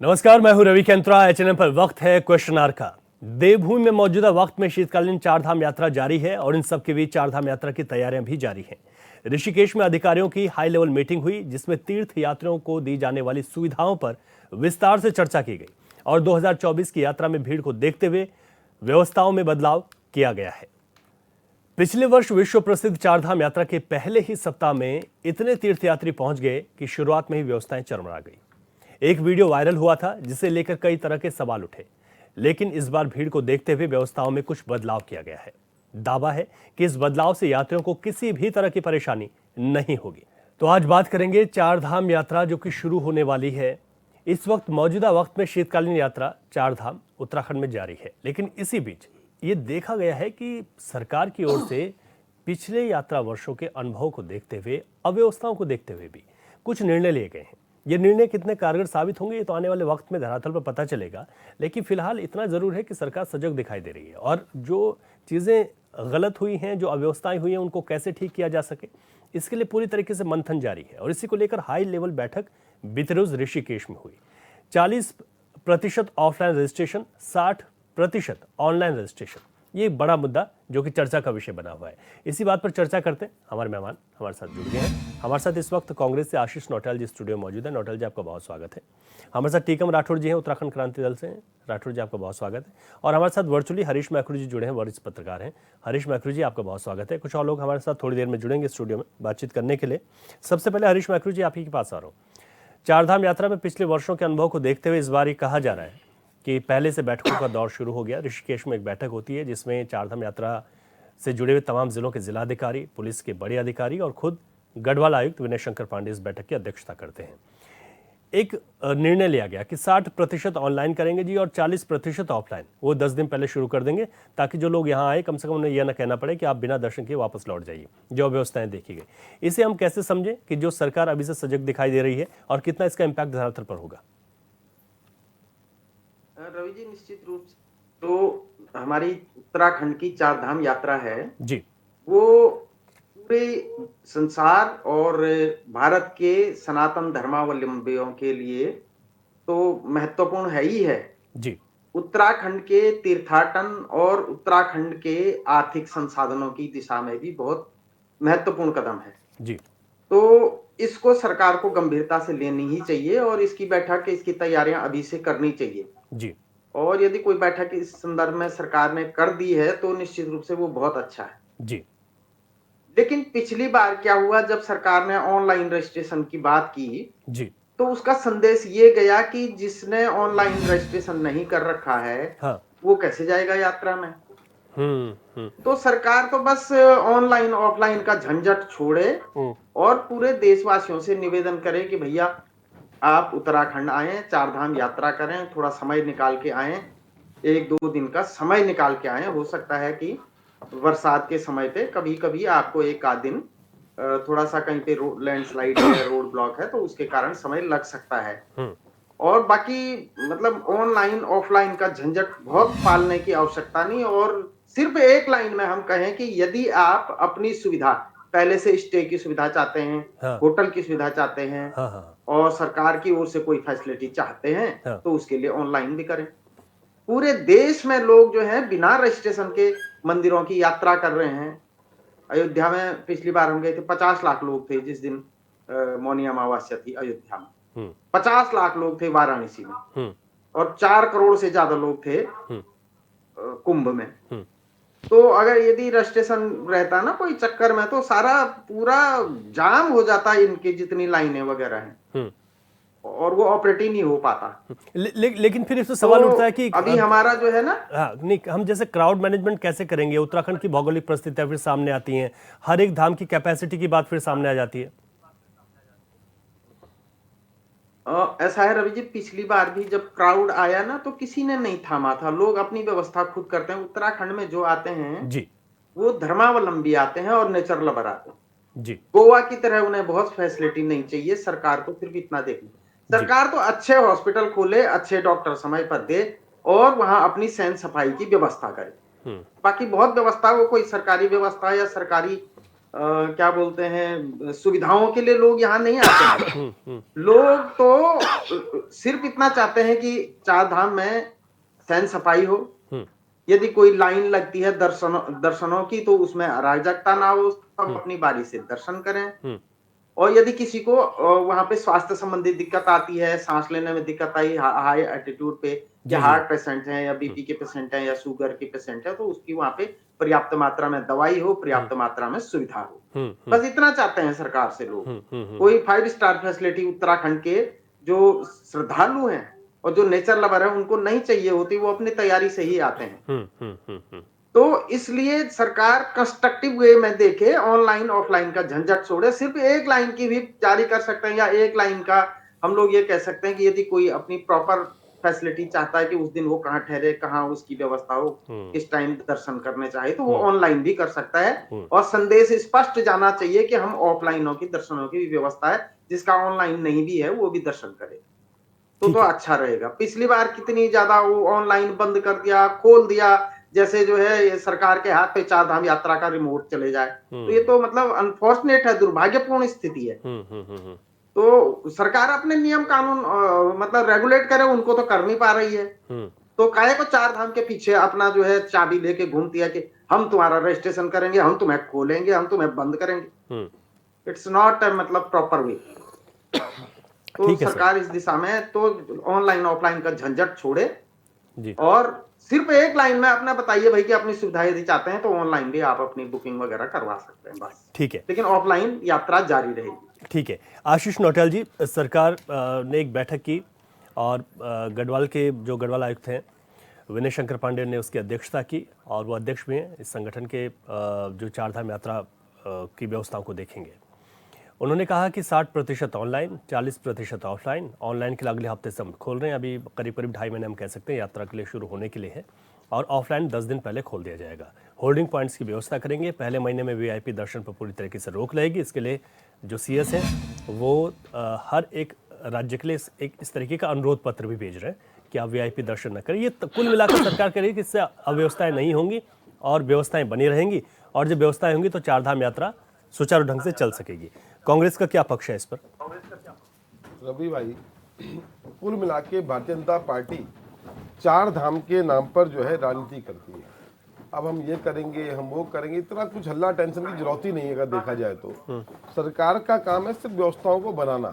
नमस्कार, मैं हूं रवि केंत्रा। एचएनएम पर वक्त है क्वेश्चन आवर का। देवभूमि में मौजूदा वक्त में शीतकालीन चारधाम यात्रा जारी है और इन सब के बीच चारधाम यात्रा की तैयारियां भी जारी हैं। ऋषिकेश में अधिकारियों की हाई लेवल मीटिंग हुई, जिसमें तीर्थ यात्रियों को दी जाने वाली सुविधाओं पर विस्तार से चर्चा की गई और 2024 की यात्रा में भीड़ को देखते हुए व्यवस्थाओं में बदलाव किया गया है। पिछले वर्ष विश्व प्रसिद्ध चारधाम यात्रा के पहले ही सप्ताह में इतने तीर्थयात्री पहुंच गए कि शुरुआत में ही व्यवस्थाएं चरमरा गई। एक वीडियो वायरल हुआ था जिसे लेकर कई तरह के सवाल उठे, लेकिन इस बार भीड़ को देखते हुए व्यवस्थाओं में कुछ बदलाव किया गया है। दावा है कि इस बदलाव से यात्रियों को किसी भी तरह की परेशानी नहीं होगी। तो आज बात करेंगे चारधाम यात्रा जो कि शुरू होने वाली है। इस वक्त मौजूदा वक्त में शीतकालीन यात्रा चारधाम उत्तराखंड में जारी है, लेकिन इसी बीच ये देखा गया है कि सरकार की ओर से पिछले यात्रा वर्षों के अनुभव को देखते हुए, अव्यवस्थाओं को देखते हुए भी कुछ निर्णय लिए गए हैं। ये निर्णय कितने कारगर साबित होंगे ये तो आने वाले वक्त में धरातल पर पता चलेगा, लेकिन फिलहाल इतना जरूर है कि सरकार सजग दिखाई दे रही है और जो चीजें गलत हुई हैं, जो अव्यवस्थाएं हुई हैं, उनको कैसे ठीक किया जा सके, इसके लिए पूरी तरीके से मंथन जारी है। और इसी को लेकर हाई लेवल बैठक बीते रोज ऋषिकेश में हुई। 40% ऑफलाइन रजिस्ट्रेशन, 60% ऑनलाइन रजिस्ट्रेशन, ये एक बड़ा मुद्दा जो कि चर्चा का विषय बना हुआ है। इसी बात पर चर्चा करते हैं। हमारे मेहमान हमारे साथ जुड़ गए हैं। हमारे साथ इस वक्त कांग्रेस से आशीष नौटियाल जी स्टूडियो मौजूद है। नौटियाल जी, आपका बहुत स्वागत है। हमारे साथ टीकम राठौड़ जी हैं, उत्तराखंड क्रांति दल से हैं। राठौड़ जी, आपका बहुत स्वागत है। और हमारे साथ वर्चुअली हरीश मैखरू जी जुड़े हैं, वरिष्ठ पत्रकार हैं। हरीश मैखरू जी, आपका बहुत स्वागत है। कुछ और लोग हमारे साथ थोड़ी देर में जुड़ेंगे स्टूडियो में बातचीत करने के लिए। सबसे पहले हरीश मैखरू जी, आप ही के पास आ रहा हूँ। चारधाम यात्रा में पिछले वर्षों के अनुभव को देखते हुए इस बार ये कहा जा रहा है कि पहले से बैठकों का दौर शुरू हो गया। ऋषिकेश में एक बैठक होती है जिसमें चारधाम यात्रा से जुड़े हुए तमाम जिलों के जिलाधिकारी, पुलिस के बड़े अधिकारी और खुद गढ़वाल आयुक्त विनय शंकर पांडे इस बैठक की अध्यक्षता करते हैं। एक निर्णय लिया गया कि 60% ऑनलाइन करेंगे जी और 40% ऑफलाइन। वो 10 दिन पहले शुरू कर देंगे ताकि जो लोग यहाँ आए कम से कम उन्हें यह न कहना पड़े कि आप बिना दर्शन किए वापस लौट जाइए। जो व्यवस्थाएं देखी गई, इसे हम कैसे समझें कि जो सरकार अभी से सजग दिखाई दे रही है और कितना इसका इम्पैक्ट धरातल पर होगा? रवि जी, निश्चित रूप से तो हमारी उत्तराखंड की चारधाम यात्रा है जी, वो पूरे संसार और भारत के सनातन धर्मावलंबियों के लिए तो महत्वपूर्ण है ही है। जी, उत्तराखंड के तीर्थाटन और उत्तराखंड के आर्थिक संसाधनों की दिशा में भी बहुत महत्वपूर्ण कदम है। जी, तो इसको सरकार को गंभीरता से लेनी ही चाहिए और इसकी बैठक, इसकी तैयारियां अभी से करनी चाहिए। जी, और यदि कोई बैठक इस संदर्भ में सरकार ने कर दी है तो निश्चित रूप से वो बहुत अच्छा है। जी, लेकिन पिछली बार क्या हुआ, जब सरकार ने ऑनलाइन रजिस्ट्रेशन की बात की जी, तो उसका संदेश ये गया कि जिसने ऑनलाइन रजिस्ट्रेशन नहीं कर रखा है हाँ, वो कैसे जाएगा यात्रा में। हम्म, तो सरकार तो बस ऑनलाइन ऑफलाइन का झंझट छोड़े हम्म, और पूरे देशवासियों से निवेदन करे कि भैया आप उत्तराखंड आए, चारधाम यात्रा करें, थोड़ा समय निकाल के आए, 1-2 दिन का समय निकाल के आए। हो सकता है कि बरसात के समय पे कभी-कभी आपको 1 आध दिन थोड़ा सा कहीं पे लैंडस्लाइड है, रोड ब्लॉक है, तो उसके कारण समय लग सकता है। हम्म, और बाकी मतलब ऑनलाइन ऑफलाइन का झंझट बहुत पालने की आवश्यकता नहीं। और सिर्फ एक लाइन में हम कहें कि यदि आप अपनी सुविधा, पहले से स्टे की सुविधा चाहते हैं, हाँ, होटल की सुविधा चाहते हैं हाँ, हाँ, और सरकार की ओर से कोई फैसिलिटी चाहते हैं हाँ, तो उसके लिए ऑनलाइन भी करें। पूरे देश में लोग जो है बिना रजिस्ट्रेशन के मंदिरों की यात्रा कर रहे हैं। अयोध्या में पिछली बार हम गए थे, 50 लाख लोग थे जिस दिन मौनी अमावस्या थी अयोध्या में। हम्म, 50 लाख लोग थे वाराणसी में हम्म, और 4 करोड़ से ज्यादा लोग थे हम्म, कुंभ में। हम्म, तो अगर यदि रजिस्ट्रेशन रहता ना कोई चक्कर में तो सारा पूरा जाम हो जाता, इनकी जितनी लाइनें वगैरह हैं, हम्म। और वो ऑपरेट ही नहीं हो पाता। लेकिन फिर इसमें तो सवाल उठता है कि अभी हमारा जो है ना, हाँ, नहीं, हम जैसे क्राउड मैनेजमेंट कैसे करेंगे? उत्तराखंड की भौगोलिक परिस्थितियां फिर सामने आती हैं, हर एक धाम की कैपेसिटी की बात फिर सामने आ जाती है। ऐसा है रवि जी, पिछली बार भी जब क्राउड आया ना तो किसी ने नहीं थामा था। लोग अपनी व्यवस्था खुद करते हैं। उत्तराखंड में जो आते हैं जी, वो धर्मावलंबी आते हैं और नेचर लवर आते हैं। जी, गोवा की तरह उन्हें बहुत फैसिलिटी नहीं चाहिए। सरकार को सिर्फ इतना देखना, जी, सरकार तो अच्छे हॉस्पिटल खोले, अच्छे डॉक्टर समय पर दे और वहां अपनी सैन्य सफाई की व्यवस्था करे। हम्म, बाकी बहुत व्यवस्था, वो कोई सरकारी व्यवस्था या सरकारी क्या बोलते हैं, सुविधाओं के लिए लोग यहाँ नहीं आते हैं। लोग तो सिर्फ इतना चाहते हैं कि चार धाम में सैन सफाई हो, यदि कोई लाइन लगती है दर्शनों की तो उसमें अराजकता ना हो, सब अपनी बारी से दर्शन करें। और यदि किसी को वहां पे स्वास्थ्य संबंधी दिक्कत आती है, सांस लेने में दिक्कत आई हाई एल्टीट्यूड पे, या हार्ट पेशेंट है या बीपी के पेशेंट है या शुगर के पेशेंट है, तो उसकी वहां पे पर्याप्त मात्रा में दवाई हो, पर्याप्त मात्रा में सुविधा हो। बस इतना चाहते हैं सरकार से लोग। कोई 5 स्टार फैसिलिटी उत्तराखंड के जो श्रद्धालु हैं और जो नेचर लवर है उनको नहीं चाहिए होती, वो अपनी तैयारी से ही आते हैं। तो इसलिए सरकार कंस्ट्रक्टिव वे में देखे, ऑनलाइन ऑफलाइन का झंझट छोड़े, सिर्फ एक लाइन की भी जारी कर सकते हैं, या एक लाइन का हम लोग ये कह सकते हैं कि यदि कोई अपनी प्रॉपर फैसिलिटी चाहता है कि उस दिन वो कहाँ ठहरे, कहाँ उसकी व्यवस्था हो, किस टाइम दर्शन करने चाहे, तो वो ऑनलाइन भी कर सकता है। और संदेश स्पष्ट जाना चाहिए कि हम ऑफलाइनों की दर्शनों की भी व्यवस्था है, जिसका ऑनलाइन नहीं भी है वो भी दर्शन करे, तो अच्छा रहेगा। पिछली बार कितनी ज्यादा वो ऑनलाइन बंद कर दिया, खोल दिया, जैसे जो है ये सरकार के हाथ पे चार धाम यात्रा का रिमोट चले जाए, तो ये तो मतलब अनफॉर्चुनेट है, दुर्भाग्यपूर्ण स्थिति है। तो सरकार अपने नियम कानून मतलब रेगुलेट करे, उनको तो कर नहीं पा रही है। तो काहे को चार धाम के पीछे अपना जो है चाबी लेके घूमती है कि हम तुम्हारा रजिस्ट्रेशन करेंगे, हम तुम्हें खोलेंगे, हम तुम्हें बंद करेंगे। इट्स नॉट मतलब प्रॉपर वे। तो सरकार इस दिशा में तो ऑनलाइन ऑफलाइन का झंझट छोड़े जी। और सिर्फ एक लाइन में अपना बताइए भाई कि अपनी सुविधा यदि चाहते हैं तो ऑनलाइन भी आप अपनी बुकिंग वगैरह करवा सकते हैं, बस ठीक है, लेकिन ऑफलाइन यात्रा जारी रहेगी। ठीक है। आशीष नौटियाल जी, सरकार ने एक बैठक की और गढ़वाल के जो गढ़वाल आयुक्त हैं विनय शंकर पांडे ने उसकी अध्यक्षता की, और वो अध्यक्ष भी हैं इस संगठन के जो चारधाम यात्रा की व्यवस्थाओं को देखेंगे। उन्होंने कहा कि 60% ऑनलाइन, 40% ऑफलाइन। ऑनलाइन के लिए अगले हफ्ते से हम खोल रहे हैं, अभी करीब 2.5 महीने हम कह सकते हैं यात्रा के लिए शुरू होने के लिए है, और ऑफलाइन 10 दिन पहले खोल दिया जाएगा। होल्डिंग पॉइंट्स की व्यवस्था करेंगे। पहले महीने में वीआईपी दर्शन पर पूरी तरीके से रोक रहेगी। इसके लिए जो सीएस हैं वो हर एक राज्य के लिए एक इस तरीके का अनुरोध पत्र भी भेज रहे हैं कि आप वीआईपी दर्शन न करें। ये कुल मिलाकर सरकार करेगी कि इससे अव्यवस्थाएं नहीं होंगी और व्यवस्थाएं बनी रहेंगी, और जब व्यवस्थाएं होंगी तो चारधाम यात्रा सुचारू ढंग से चल सकेगी। कांग्रेस का क्या पक्ष है इस पर? रवि भाई, कुल मिला के भारतीय जनता पार्टी चार धाम के नाम पर जो है राजनीति करती है। अब हम ये करेंगे, हम वो करेंगे, इतना कुछ हल्ला टेंशन की जरूरत ही नहीं है। अगर देखा जाए तो सरकार का काम है सिर्फ व्यवस्थाओं को बनाना,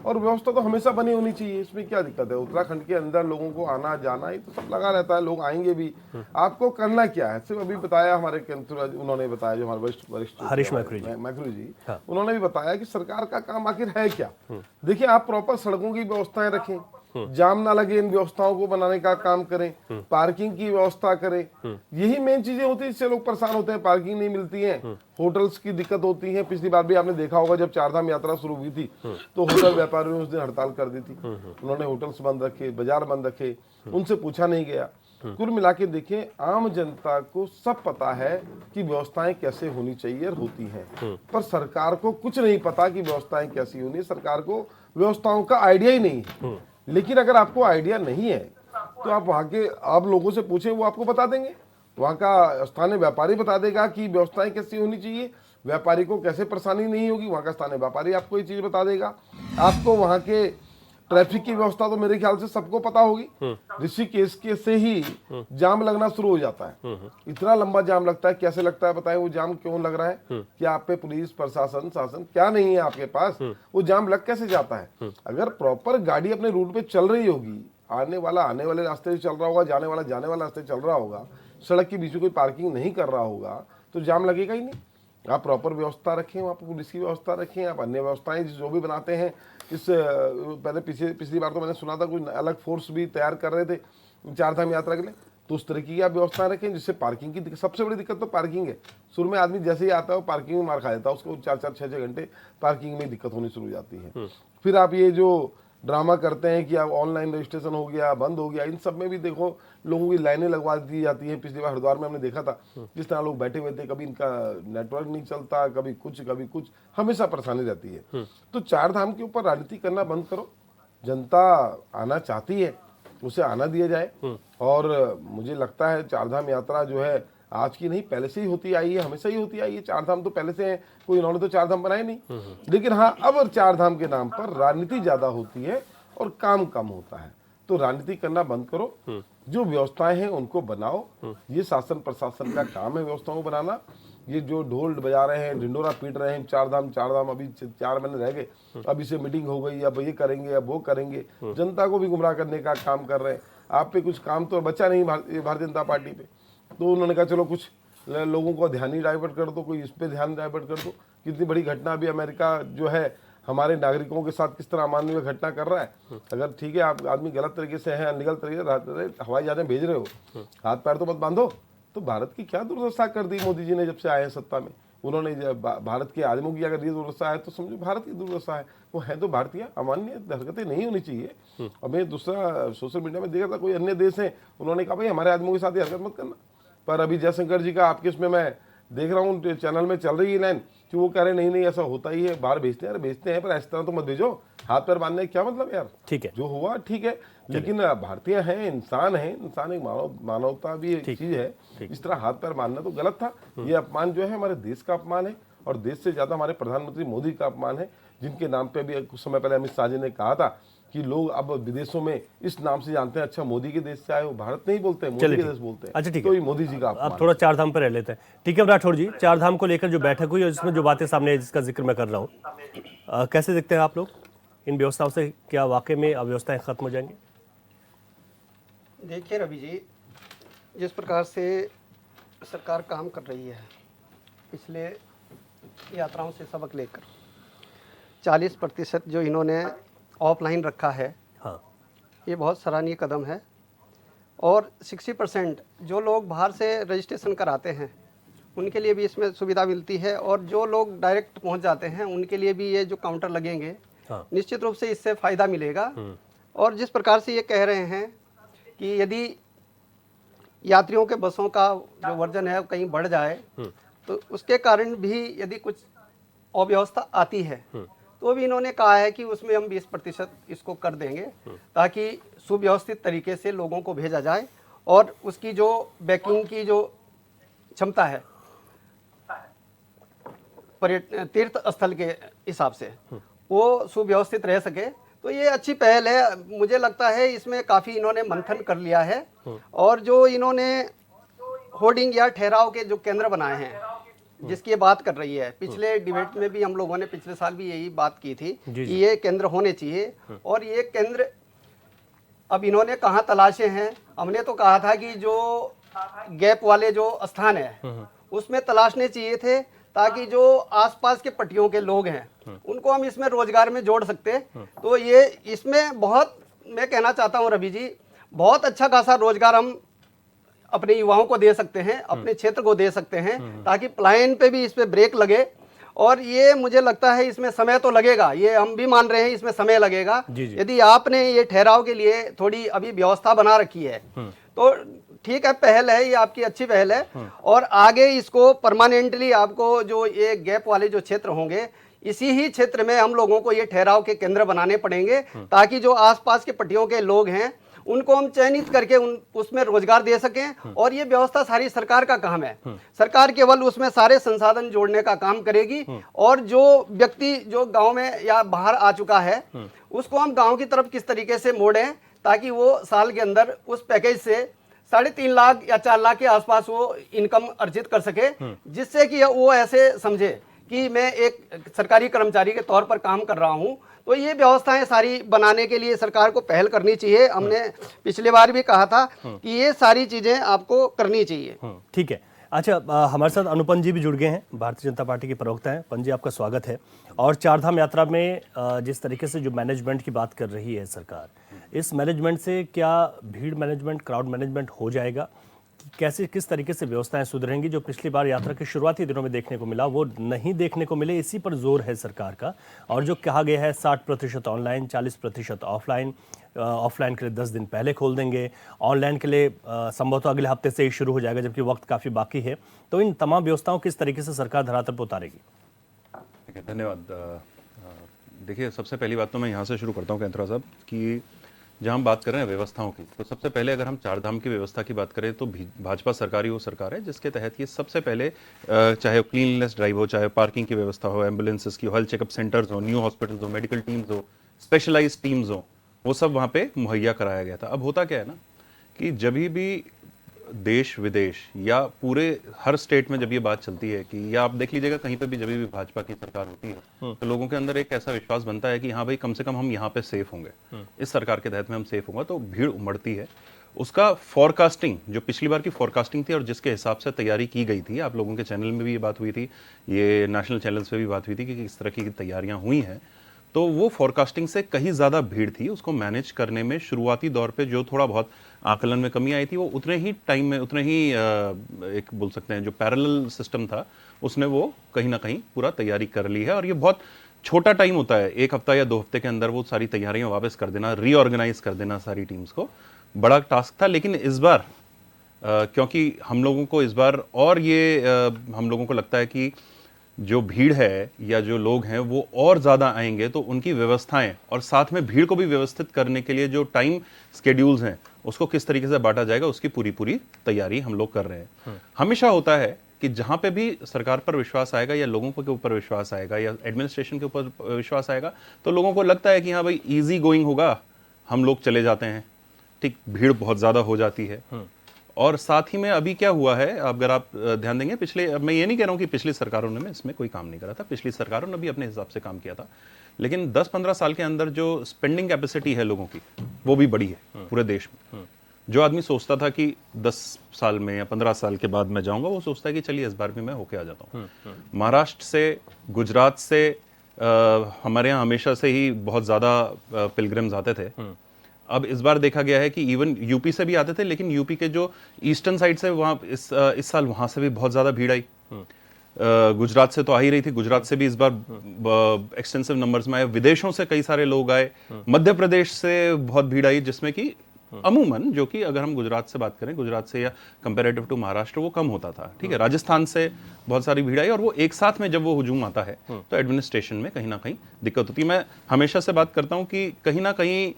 और व्यवस्था तो हमेशा बनी होनी चाहिए, इसमें क्या दिक्कत है। उत्तराखंड के अंदर लोगों को आना जाना ये तो सब लगा रहता है, लोग आएंगे भी। आपको करना क्या है, सिर्फ अभी बताया हमारे उन्होंने बताया, जो हमारे वरिष्ठ हरीश मैक्रू जी, उन्होंने भी बताया कि सरकार का काम आखिर है क्या। देखिए, आप प्रॉपर सड़कों की व्यवस्थाएं रखें, जाम ना लगे, इन व्यवस्थाओं को बनाने का काम करें, पार्किंग की व्यवस्था करें। यही मेन चीजें होती है, इससे लोग परेशान होते हैं। पार्किंग नहीं मिलती है, होटल्स की दिक्कत होती है। पिछली बार भी आपने देखा होगा जब चारधाम यात्रा शुरू हुई थी तो होटल व्यापारियों ने उस दिन हड़ताल कर दी थी। उन्होंने होटल्स बंद रखे, बाजार बंद रखे, उनसे पूछा नहीं गया। कुल मिला के देखिए, आम जनता को सब पता है कि व्यवस्थाएं कैसे होनी चाहिए और होती हैं, पर सरकार को कुछ नहीं पता कि व्यवस्थाएं कैसी होनी है। सरकार को व्यवस्थाओं का आइडिया ही नहीं है। लेकिन अगर आपको आइडिया नहीं है तो आप वहाँ के आप लोगों से पूछें, वो आपको बता देंगे। वहाँ का स्थानीय व्यापारी बता देगा कि व्यवस्थाएं कैसी होनी चाहिए, व्यापारी को कैसे परेशानी नहीं होगी। वहाँ का स्थानीय व्यापारी आपको ये चीज बता देगा। आपको वहाँ के ट्रैफिक की व्यवस्था तो मेरे ख्याल से सबको पता होगी। ऋषिकेश के से ही जाम लगना शुरू हो जाता है। इतना लंबा जाम लगता है, कैसे लगता है बताएं? वो जाम क्यों लग रहा है? कि आप पे पुलिस प्रशासन शासन क्या नहीं है आपके पास? वो जाम लग कैसे जाता है? अगर प्रॉपर गाड़ी अपने रूट पे चल रही होगी, आने वाले रास्ते से चल रहा होगा, जाने वाला रास्ते चल रहा होगा, सड़क के बीच में कोई पार्किंग नहीं कर रहा होगा, तो जाम लगेगा ही नहीं। आप प्रॉपर व्यवस्था रखें, वहाँ पर पुलिस की व्यवस्था रखें, आप अन्य व्यवस्थाएं जो भी बनाते हैं। इस पहले पिछली बार तो मैंने सुना था कुछ अलग फोर्स भी तैयार कर रहे थे चारधाम यात्रा के लिए, तो उस तरीके की आप व्यवस्था रखें जिससे पार्किंग की सबसे बड़ी दिक्कत तो पार्किंग है। शुरू में आदमी जैसे ही आता है वो पार्किंग में मार खा जाता है, उसको 4-4, 6-6 घंटे पार्किंग में दिक्कत होनी शुरू हो जाती है। फिर आप ये जो ड्रामा करते हैं कि अब ऑनलाइन रजिस्ट्रेशन हो गया, बंद हो गया, इन सब में भी देखो लोगों की लाइनें लगवा दी जाती हैं। पिछली बार हरिद्वार में हमने देखा था जिस तरह लोग बैठे हुए थे, कभी इनका नेटवर्क नहीं चलता, कभी कुछ, हमेशा परेशानी रहती है। तो चार धाम के ऊपर राजनीति करना बंद करो। जनता आना चाहती है, उसे आना दिया जाए। और मुझे लगता है चारधाम यात्रा जो है आज की नहीं, पहले से ही होती आई है, हमेशा ही होती आई है। चार धाम तो पहले से है, कोई इन्होंने तो चार धाम बनाए नहीं। लेकिन हाँ, अब चार धाम के नाम पर राजनीति ज्यादा होती है और काम कम होता है। तो राजनीति करना बंद करो, जो व्यवस्थाएं हैं उनको बनाओ। ये शासन प्रशासन का काम है व्यवस्थाओं को बनाना। ये जो ढोल बजा रहे हैं, ढिंडोरा पीट रहे हैं, चार धाम अभी 4 महीने रह गए, अब इसे मीटिंग हो गई, अब ये करेंगे, अब वो करेंगे, जनता को भी गुमराह करने का काम कर रहे हैं। आप पे कुछ काम तो बचा नहीं भारतीय जनता पार्टी पे, तो उन्होंने कहा चलो कुछ लोगों को ध्यान ही डाइवर्ट कर दो, कोई इस पे ध्यान डाइवर्ट कर दो। कितनी बड़ी घटना अभी अमेरिका जो है हमारे नागरिकों के साथ किस तरह अमानवीय घटना कर रहा है। अगर ठीक है आप आदमी गलत तरीके से है, अनलीगल तरीके से हवाई जहाजें भेज रहे हो, हाथ पैर तो मत बांधो। तो भारत की क्या दुर्दशा कर दी मोदी जी ने जब से आए हैं सत्ता में। उन्होंने भारत के आदमियों की अगर ये दुर्दशा है तो समझो भारत की दुर्दशा है। वो है तो भारतीय, अमान्य हरकतें नहीं होनी चाहिए। अब मैं दूसरा सोशल मीडिया में देखा था, कोई अन्य देश है, उन्होंने कहा भाई हमारे आदमियों के साथ ये हरकत मत करना। पर अभी जयशंकर जी का आपके इसमें मैं देख रहा हूँ चैनल में चल रही है लाइन कि वो कह रहे नहीं ऐसा होता ही है, बाहर भेजते हैं। अरे भेजते हैं पर इस तरह तो मत भेजो, हाथ पैर बांधने का क्या मतलब यार। ठीक है, जो हुआ ठीक है, लेकिन भारतीय हैं, इंसान है, इंसान एक मानवता भी एक चीज है। इस तरह हाथ पैर बांधना तो गलत था। ये अपमान जो है हमारे देश का अपमान है और देश से ज्यादा हमारे प्रधानमंत्री मोदी का अपमान है, जिनके नाम पे भी कुछ समय पहले अमित शाह जी ने कहा था कि लोग अब विदेशों में इस नाम से जानते हैं। अच्छा, मोदी के देश से आए, वो भारत नहीं बोलते हैं, मोदी के देश बोलते हैं। अच्छा ठीक है, है, तो ये मोदी जी का अब थोड़ा चार धाम पर रह लेते हैं। ठीक है राठौर जी, चार धाम को लेकर जो बैठक हुई और जिसमें जो बातें सामने आई, जिसका जिक्र मैं कर रहा हूँ, कैसे देखते हैं आप लोग इन व्यवस्थाओं से? क्या वाकई में अव्यवस्थाएं खत्म हो जाएंगी? देखिए रवि जी, जिस प्रकार से सरकार काम कर रही है पिछले यात्राओं से सबक लेकर, 40% जो इन्होंने ऑफलाइन रखा है, हाँ, ये बहुत सराहनीय कदम है। और 60% जो लोग बाहर से रजिस्ट्रेशन कराते हैं उनके लिए भी इसमें सुविधा मिलती है, और जो लोग डायरेक्ट पहुंच जाते हैं उनके लिए भी ये जो काउंटर लगेंगे, हाँ, निश्चित रूप से इससे फ़ायदा मिलेगा। और जिस प्रकार से ये कह रहे हैं कि यदि यात्रियों के बसों का जो वर्जन है कहीं बढ़ जाए तो उसके कारण भी यदि कुछ अव्यवस्था आती है तो भी इन्होंने कहा है कि उसमें हम 20% इसको कर देंगे, ताकि सुव्यवस्थित तरीके से लोगों को भेजा जाए और उसकी जो बैकिंग की जो क्षमता है तीर्थ स्थल के हिसाब से वो सुव्यवस्थित रह सके। तो ये अच्छी पहल है। मुझे लगता है इसमें काफ़ी इन्होंने मंथन कर लिया है। और जो इन्होंने होर्डिंग या ठहराव के जो केंद्र बनाए हैं, जिसकी ये बात कर रही है, पिछले डिबेट में भी हम लोगों ने पिछले साल भी यही बात की थी कि ये केंद्र होने चाहिए। और ये केंद्र अब इन्होंने कहाँ तलाशे हैं? हमने तो कहा था कि जो गैप वाले जो स्थान है उसमें तलाशने चाहिए थे, ताकि जो आसपास के पट्टियों के लोग हैं उनको हम इसमें रोजगार में जोड़ सकते। तो ये इसमें बहुत, मैं कहना चाहता हूँ रवि जी, बहुत अच्छा खासा रोजगार हम अपने युवाओं को दे सकते हैं, अपने क्षेत्र को दे सकते हैं, ताकि पलायन पे भी इस पे ब्रेक लगे। और ये मुझे लगता है इसमें समय तो लगेगा, ये हम भी मान रहे हैं इसमें समय लगेगा। यदि आपने ये ठहराव के लिए थोड़ी अभी व्यवस्था बना रखी है तो ठीक है, पहल है, ये आपकी अच्छी पहल है। और आगे इसको परमानेंटली आपको जो ये गैप वाले जो क्षेत्र होंगे, इसी ही क्षेत्र में हम लोगों को ये ठहराव के केंद्र बनाने पड़ेंगे, ताकि जो आसपास के पट्टियों के लोग हैं उनको हम चयनित करके उसमें रोजगार दे सकें। और ये व्यवस्था सारी सरकार का काम है, सरकार केवल उसमें सारे संसाधन जोड़ने का काम करेगी। और जो व्यक्ति जो गांव में या बाहर आ चुका है उसको हम गांव की तरफ किस तरीके से मोड़ें, ताकि वो साल के अंदर उस पैकेज से 3.5 लाख या 4 लाख के आसपास वो इनकम अर्जित कर सके, जिससे कि वो ऐसे समझे कि मैं एक सरकारी कर्मचारी के तौर पर काम कर रहा हूं। तो ये व्यवस्थाएं सारी बनाने के लिए सरकार को पहल करनी चाहिए। हमने पिछले बार भी कहा था कि ये सारी चीजें आपको करनी चाहिए। ठीक है। अच्छा, हमारे साथ अनुपम जी भी जुड़ गए हैं, भारतीय जनता पार्टी के प्रवक्ता हैं। पंजी, आपका स्वागत है। और चारधाम यात्रा में जिस तरीके से जो मैनेजमेंट की बात कर रही है सरकार, इस मैनेजमेंट से क्या भीड़ मैनेजमेंट, क्राउड मैनेजमेंट हो जाएगा? कैसे, किस तरीके से व्यवस्थाएं सुधरेंगी? जो पिछली बार यात्रा के शुरुआती दिनों में देखने को मिला वो नहीं देखने को मिले, इसी पर जोर है सरकार का। और जो कहा गया है 60% ऑनलाइन, 40% ऑफलाइन, ऑफलाइन के लिए 10 दिन पहले खोल देंगे, ऑनलाइन के लिए संभवतः अगले हफ्ते से ही शुरू हो जाएगा, जबकि वक्त काफ़ी बाकी है। तो इन तमाम व्यवस्थाओं किस तरीके से सरकार धरातल पर उतारेगी? धन्यवाद। देखिए, सबसे पहली बात तो मैं यहाँ से शुरू करता हूँ कैंथरा साहब, कि जहां हम बात कर रहे हैं व्यवस्थाओं की, तो सबसे पहले अगर हम चारधाम की व्यवस्था की बात करें तो भाजपा सरकार ही वो सरकार है जिसके तहत ये सबसे पहले चाहे क्लीनलीनेस ड्राइव हो, चाहे पार्किंग की व्यवस्था हो, एम्बुलेंसेस की, हेल्थ चेकअप सेंटर्स हो, न्यू हॉस्पिटल्स हो, मेडिकल टीम्स हो, स्पेशलाइज्ड टीम्स हो, वो सब वहाँ पे मुहैया कराया गया था। अब होता क्या है ना कि जब भी देश विदेश या पूरे हर स्टेट में जब ये बात चलती है कि, या आप देख लीजिएगा कहीं पे भी जब भी भाजपा की सरकार होती है तो लोगों के अंदर एक ऐसा विश्वास बनता है कि हाँ भाई कम से कम हम यहाँ पे सेफ होंगे, इस सरकार के तहत में हम सेफ होंगे, तो भीड़ उमड़ती है। उसका फॉरकास्टिंग, जो पिछली बार की फॉरकास्टिंग थी और जिसके हिसाब से तैयारी की गई थी, आप लोगों के चैनल में भी ये बात हुई थी, ये नेशनल चैनल्स पे भी बात हुई थी कि इस तरह की तैयारियां हुई हैं, तो वो फॉरकास्टिंग से कहीं ज़्यादा भीड़ थी। उसको मैनेज करने में शुरुआती दौर पे जो थोड़ा बहुत आकलन में कमी आई थी, वो उतने ही टाइम में, उतने ही एक बोल सकते हैं जो पैरेलल सिस्टम था, उसने वो कहीं ना कहीं पूरा तैयारी कर ली है। और ये बहुत छोटा टाइम होता है, 1 हफ्ता या 2 हफ्ते के अंदर वो सारी तैयारियां वापस कर देना, रीऑर्गेनाइज कर देना सारी टीम्स को, बड़ा टास्क था। लेकिन इस बार क्योंकि हम लोगों को इस बार और ये हम लोगों को लगता है कि जो भीड़ है या जो लोग हैं वो और ज़्यादा आएंगे, तो उनकी व्यवस्थाएं और साथ में भीड़ को भी व्यवस्थित करने के लिए जो टाइम स्केड्यूल्स हैं उसको किस तरीके से बांटा जाएगा, उसकी पूरी तैयारी हम लोग कर रहे हैं। हमेशा होता है कि जहां पे भी सरकार पर विश्वास आएगा या लोगों के ऊपर विश्वास आएगा या एडमिनिस्ट्रेशन के ऊपर विश्वास आएगा, तो लोगों को लगता है कि हाँ भाई ईजी गोइंग होगा, हम लोग चले जाते हैं, ठीक, भीड़ बहुत ज़्यादा हो जाती है। और साथ ही में अभी क्या हुआ है, अगर आप ध्यान देंगे, पिछले, अब मैं ये नहीं कह रहा हूँ कि पिछली सरकारों ने इसमें कोई काम नहीं करा था, पिछली सरकारों ने भी अपने हिसाब से काम किया था, लेकिन 10-15 साल के अंदर जो स्पेंडिंग कैपेसिटी है लोगों की, वो भी बड़ी है पूरे देश में। जो आदमी सोचता था कि 10 साल में या 15 साल के बाद मैं जाऊंगा, वो सोचता है कि चलिए इस बार भी मैं होके आ जाता हूँ। महाराष्ट्र से, गुजरात से हमारे यहाँ हमेशा से ही बहुत ज़्यादा पिलग्रिम्स आते थे। अब इस बार देखा गया है कि इवन यूपी से भी आते थे, लेकिन यूपी के जो ईस्टर्न साइड से, वहाँ इस साल वहाँ से भी बहुत ज़्यादा भीड़ आई। गुजरात से तो आ ही रही थी, गुजरात से भी इस बार एक्सटेंसिव नंबर्स में आए, विदेशों से कई सारे लोग आए, मध्य प्रदेश से बहुत भीड़ आई, जिसमें कि अमूमन, जो कि अगर हम गुजरात से बात करें, गुजरात से या कंपैरेटिव टू महाराष्ट्र वो कम होता था, ठीक है। राजस्थान से बहुत सारी भीड़ आई, और वो एक साथ में जब वो हुजूम आता है तो एडमिनिस्ट्रेशन में कहीं ना कहीं दिक्कत होती है। मैं हमेशा से बात करता हूँ कि कहीं ना कहीं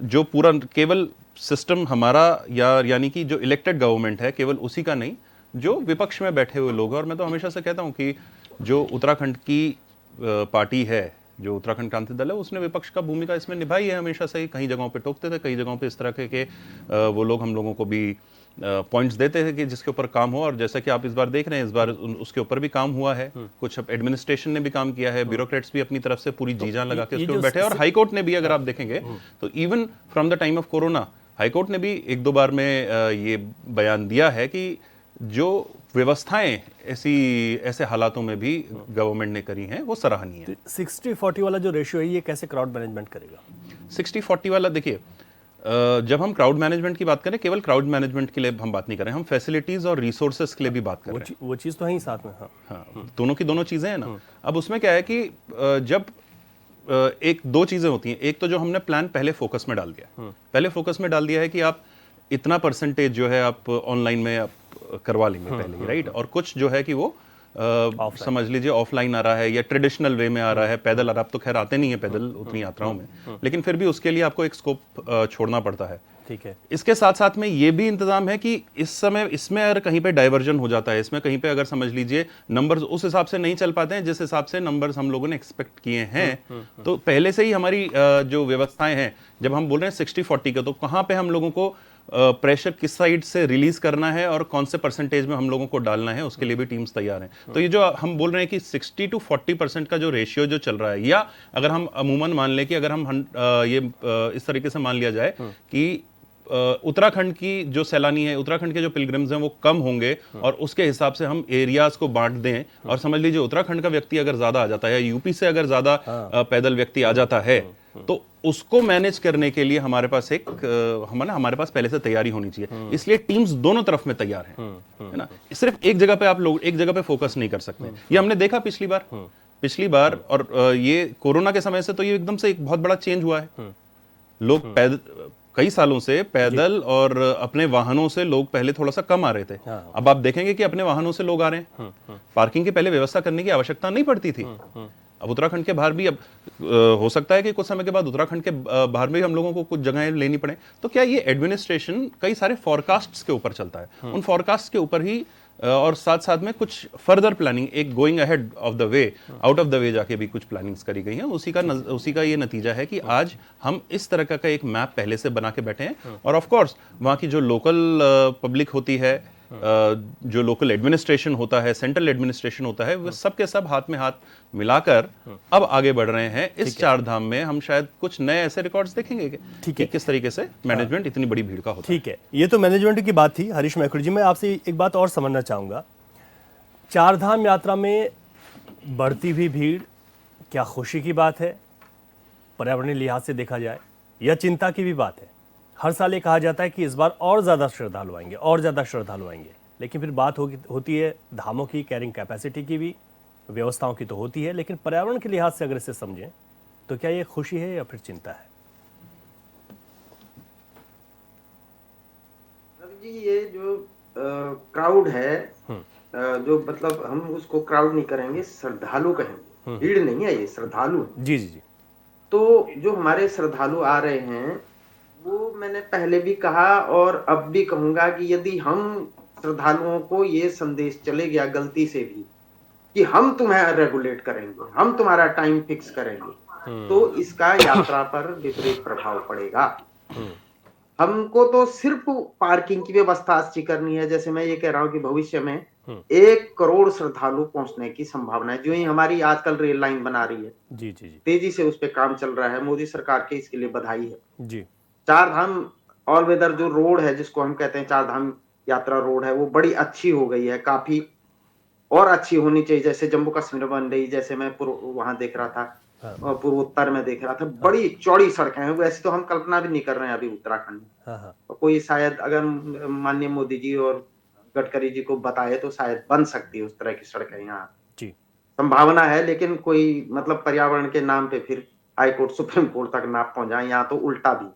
जो पूरा केवल सिस्टम हमारा, या यानी कि जो इलेक्टेड गवर्नमेंट है, केवल उसी का नहीं, जो विपक्ष में बैठे हुए लोग हैं। और मैं तो हमेशा से कहता हूं कि जो उत्तराखंड की पार्टी है, जो उत्तराखंड क्रांति दल है, उसने विपक्ष का भूमिका इसमें निभाई है हमेशा से ही। कई जगहों पे टोकते थे, कई जगहों पे इस तरह के वो लोग हम लोगों को भी पॉइंट्स देते हैं कि जिसके ऊपर काम हो, और जैसा कि आप इस बार देख रहे हैं, इस बार उसके ऊपर भी काम हुआ है। कुछ एडमिनिस्ट्रेशन ने भी काम किया है, ब्यूरोक्रेट्स भी अपनी तरफ से पूरी जी जान लगा के उसके ऊपर बैठे, और हाईकोर्ट ने भी, अगर आप देखेंगे तो even from the time of corona, high court ने भी 1-2 बार में ये बयान दिया है कि जो व्यवस्थाएं ऐसे हालातों में भी गवर्नमेंट ने करी हैं वो सराहनीय है। 60-40 वाला जो रेशियो है, ये कैसे क्राउड मैनेजमेंट करेगा? 60-40 वाला, देखिए, जब हम क्राउड मैनेजमेंट की बात करें, केवल क्राउड मैनेजमेंट के लिए हम बात नहीं कर रहे हैं, हम फैसिलिटीज और रिसोर्सेस के लिए भी बात कर रहे हैं। वो चीज़ तो है ही साथ में। हाँ, दोनों की दोनों चीजें हैं ना। अब उसमें क्या है कि जब एक 2 चीजें होती हैं, एक तो जो हमने प्लान पहले फोकस में डाल दिया, पहले फोकस में डाल दिया है कि आप इतना परसेंटेज जो है आप ऑनलाइन में आप करवा लेंगे पहले ही, राइट। और कुछ जो है कि वो समझ लीजिए ऑफलाइन आ रहा है या ट्रेडिशनल वे में आ रहा है, पैदल आ रहा है। आप तो खैर आते नहीं है पैदल उतनी यात्राओं में, लेकिन फिर भी उसके लिए आपको एक स्कोप छोड़ना पड़ता है, ठीक है। इसके साथ साथ में ये भी इंतजाम है कि इस समय इसमें अगर कहीं पे डाइवर्जन हो जाता है, इसमें कहीं पे अगर समझ लीजिए नंबर्स उस हिसाब से नहीं चल पाते हैं जिस हिसाब से नंबर्स हम लोगों ने एक्सपेक्ट किए हैं, तो पहले से ही हमारी जो व्यवस्थाएं हैं, जब हम बोल रहे हैं 60-40 का, तो कहाँ पे हम लोगों को प्रेशर किस साइड से रिलीज करना है और कौन से परसेंटेज में हम लोगों को डालना है, उसके लिए भी टीम्स तैयार हैं। तो ये जो हम बोल रहे हैं कि 60-40% का जो रेशियो जो चल रहा है, या अगर हम अमूमन मान लें कि अगर हम ये इस तरीके से मान लिया जाए कि उत्तराखंड की जो सैलानी है, उत्तराखंड के जो पिलग्रिम्स हैं वो कम होंगे, और उसके हिसाब से हम एरियाज को बांट दें, और समझ लीजिए उत्तराखंड का व्यक्ति अगर ज्यादा आ जाता है, यूपी से अगर ज्यादा पैदल व्यक्ति आ जाता है, तो उसको मैनेज करने के लिए हमारे पास हमारे पास पहले से तैयारी होनी चाहिए। इसलिए टीम्स दोनों तरफ में तैयार हैं, है ना। सिर्फ एक जगह पे आप लोग एक जगह पे फोकस नहीं कर सकते। ये हमने देखा पिछली बार, और ये कोरोना के समय से तो ये एकदम से एक बहुत बड़ा चेंज हुआ है। लोग कई सालों से पैदल और अपने वाहनों से लोग पहले थोड़ा सा कम आ रहे थे। अब आप देखेंगे कि अपने वाहनों से लोग आ रहे हैं। पार्किंग की पहले व्यवस्था करने की आवश्यकता नहीं पड़ती थी, अब उत्तराखंड के बाहर भी अब हो सकता है कि कुछ समय के बाद उत्तराखंड के बाहर में भी हम लोगों को कुछ जगहें लेनी पड़े। तो क्या ये एडमिनिस्ट्रेशन कई सारे फोरकास्ट्स के ऊपर चलता है, उन फोरकास्ट के ऊपर ही और साथ साथ में कुछ फर्दर प्लानिंग, एक going ahead of the way, out of the way जाके भी कुछ प्लानिंग्स करी गई हैं। उसी का ये नतीजा है कि आज हम इस तरह का एक मैप पहले से बना के बैठे हैं। और ऑफ कोर्स वहाँ की जो लोकल पब्लिक होती है, जो लोकल एडमिनिस्ट्रेशन होता है, सेंट्रल एडमिनिस्ट्रेशन होता है, वो सब के सब हाथ में हाथ मिलाकर अब आगे बढ़ रहे हैं। इस चार धाम में हम शायद कुछ नए ऐसे रिकॉर्ड्स देखेंगे कि किस तरीके से मैनेजमेंट इतनी बड़ी भीड़ का होता है। ठीक है, ये तो मैनेजमेंट की बात थी। हरीश मैकुर जी, मैं आपसे एक बात और समझना चाहूँगा, चार धाम यात्रा में बढ़ती हुई भीड़ क्या खुशी की बात है पर्यावरणीय लिहाज से देखा जाए, या चिंता की भी बात है? हर साल ये कहा जाता है कि इस बार और ज़्यादा श्रद्धालु आएंगे, और ज़्यादा श्रद्धालु आएंगे, लेकिन फिर बात होती है धामों की कैरिंग कैपेसिटी की भी, व्यवस्थाओं की तो होती है, लेकिन पर्यावरण के लिहाज से अगर इसे समझें तो क्या ये खुशी है या फिर चिंता है? जी, ये जो क्राउड है, जो मतलब हम उसको क्राउड नहीं करेंगे, श्रद्धालु कहेंगे। भीड़ नहीं है, ये श्रद्धालु है। जी जी जी। तो जो हमारे श्रद्धालु आ रहे हैं, वो मैंने पहले भी कहा और अब भी कहूंगा कि यदि हम श्रद्धालुओं को ये संदेश चले गया गलती से भी कि हम तुम्हें रेगुलेट करेंगे, हम तुम्हारा टाइम फिक्स करेंगे, तो इसका यात्रा पर विपरीत प्रभाव पड़ेगा। हमको तो सिर्फ पार्किंग की व्यवस्था अच्छी करनी है। जैसे मैं ये कह रहा हूँ कि भविष्य में 1 करोड़ श्रद्धालु पहुंचने की संभावना है, जो ही हमारी आजकल रेल लाइन बना रही है। जी जी जी तेजी से उस पर काम चल रहा है, मोदी सरकार के इसके लिए बधाई है। जी। चार धाम ऑल वेदर जो रोड है, जिसको हम कहते हैं चार धाम यात्रा रोड है, वो बड़ी अच्छी हो गई है, काफी और अच्छी होनी चाहिए। जैसे जम्मू कश्मीर बन रही, जैसे मैं वहां देख रहा था, पूर्वोत्तर में देख रहा था, बड़ी चौड़ी सड़कें हैं। वैसे तो हम कल्पना भी नहीं कर रहे हैं अभी उत्तराखंड में। तो कोई शायद अगर माननीय मोदी जी और गडकरी जी को बताए तो शायद बन सकती है उस तरह की सड़कें यहाँ। जी। संभावना है, लेकिन कोई मतलब पर्यावरण के नाम पे फिर हाई कोर्ट, सुप्रीम कोर्ट तक ना पहुंच जाए, यहाँ तो उल्टा भी।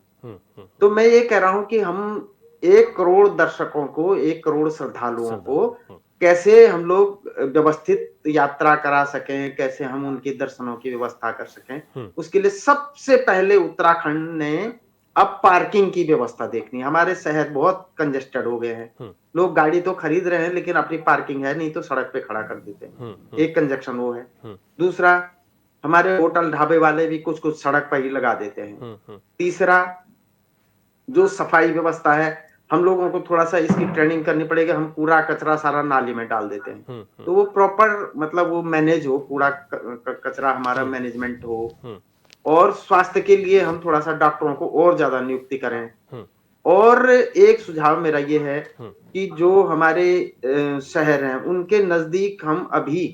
तो मैं ये कह रहा हूं कि हम 1 करोड़ दर्शकों को, 1 करोड़ श्रद्धालुओं को कैसे हम लोग व्यवस्थित यात्रा करा सकें, कैसे हम उनके दर्शनों की व्यवस्था कर सकें, उसके लिए सबसे पहले उत्तराखंड ने अब पार्किंग की व्यवस्था देखनी है। हमारे शहर बहुत कंजेस्टेड हो गए हैं, लोग गाड़ी तो खरीद रहे हैं लेकिन अपनी पार्किंग है नहीं तो सड़क पे खड़ा कर देते हैं। एक कंजक्शन वो है। दूसरा, हमारे होटल ढाबे वाले भी कुछ कुछ सड़क पर ही लगा देते हैं। तीसरा, जो सफाई व्यवस्था है, हम लोगों को थोड़ा सा इसकी ट्रेनिंग करनी पड़ेगी। हम कूड़ा कचरा सारा नाली में डाल देते हैं, तो वो प्रॉपर मतलब वो मैनेज हो, कूड़ा कचरा हमारा मैनेजमेंट हो। और स्वास्थ्य के लिए हम थोड़ा सा डॉक्टरों को और ज्यादा नियुक्ति करें। और एक सुझाव मेरा ये है कि जो हमारे शहर हैं उनके नजदीक हम अभी,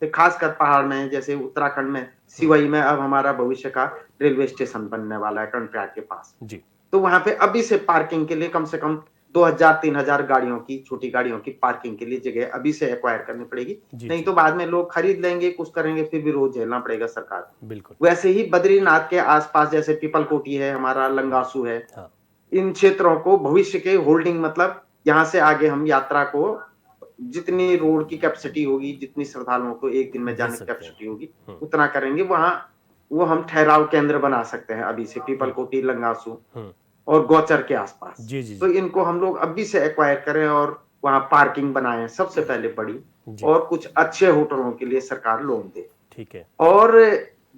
खासकर पहाड़ में, जैसे उत्तराखंड में सिवई में अब हमारा भविष्य का रेलवे स्टेशन बनने वाला है कर्णप्रयाग के पास जी। तो वहां पे अभी से पार्किंग के लिए कम से कम 2000-3000 गाड़ियों की, छोटी गाड़ियों की पार्किंग के लिए जगह अभी से एक्वायर करनी पड़ेगी। नहीं तो बाद में लोग खरीद लेंगे, कुछ करेंगे, फिर विरोध झेलना पड़ेगा सरकार को। बिल्कुल। वैसे ही बद्रीनाथ के आसपास जैसे पीपलकोटी है, हमारा लंगासू है, हाँ। इन क्षेत्रों को भविष्य के होल्डिंग, मतलब यहाँ से आगे हम यात्रा को जितनी रोड की कैपेसिटी होगी, जितनी श्रद्धालुओं को एक दिन में जाने की कैपेसिटी होगी, उतना करेंगे। वहां वो हम ठहराव केंद्र बना सकते हैं अभी से, पीपलकोटी, लंगासू और गौचर के आसपास। जी जी। तो इनको हम लोग अभी से एक्वायर करें और वहां पार्किंग बनाएं सबसे पहले बड़ी, और कुछ अच्छे होटलों के लिए सरकार लोन दे। ठीक है। और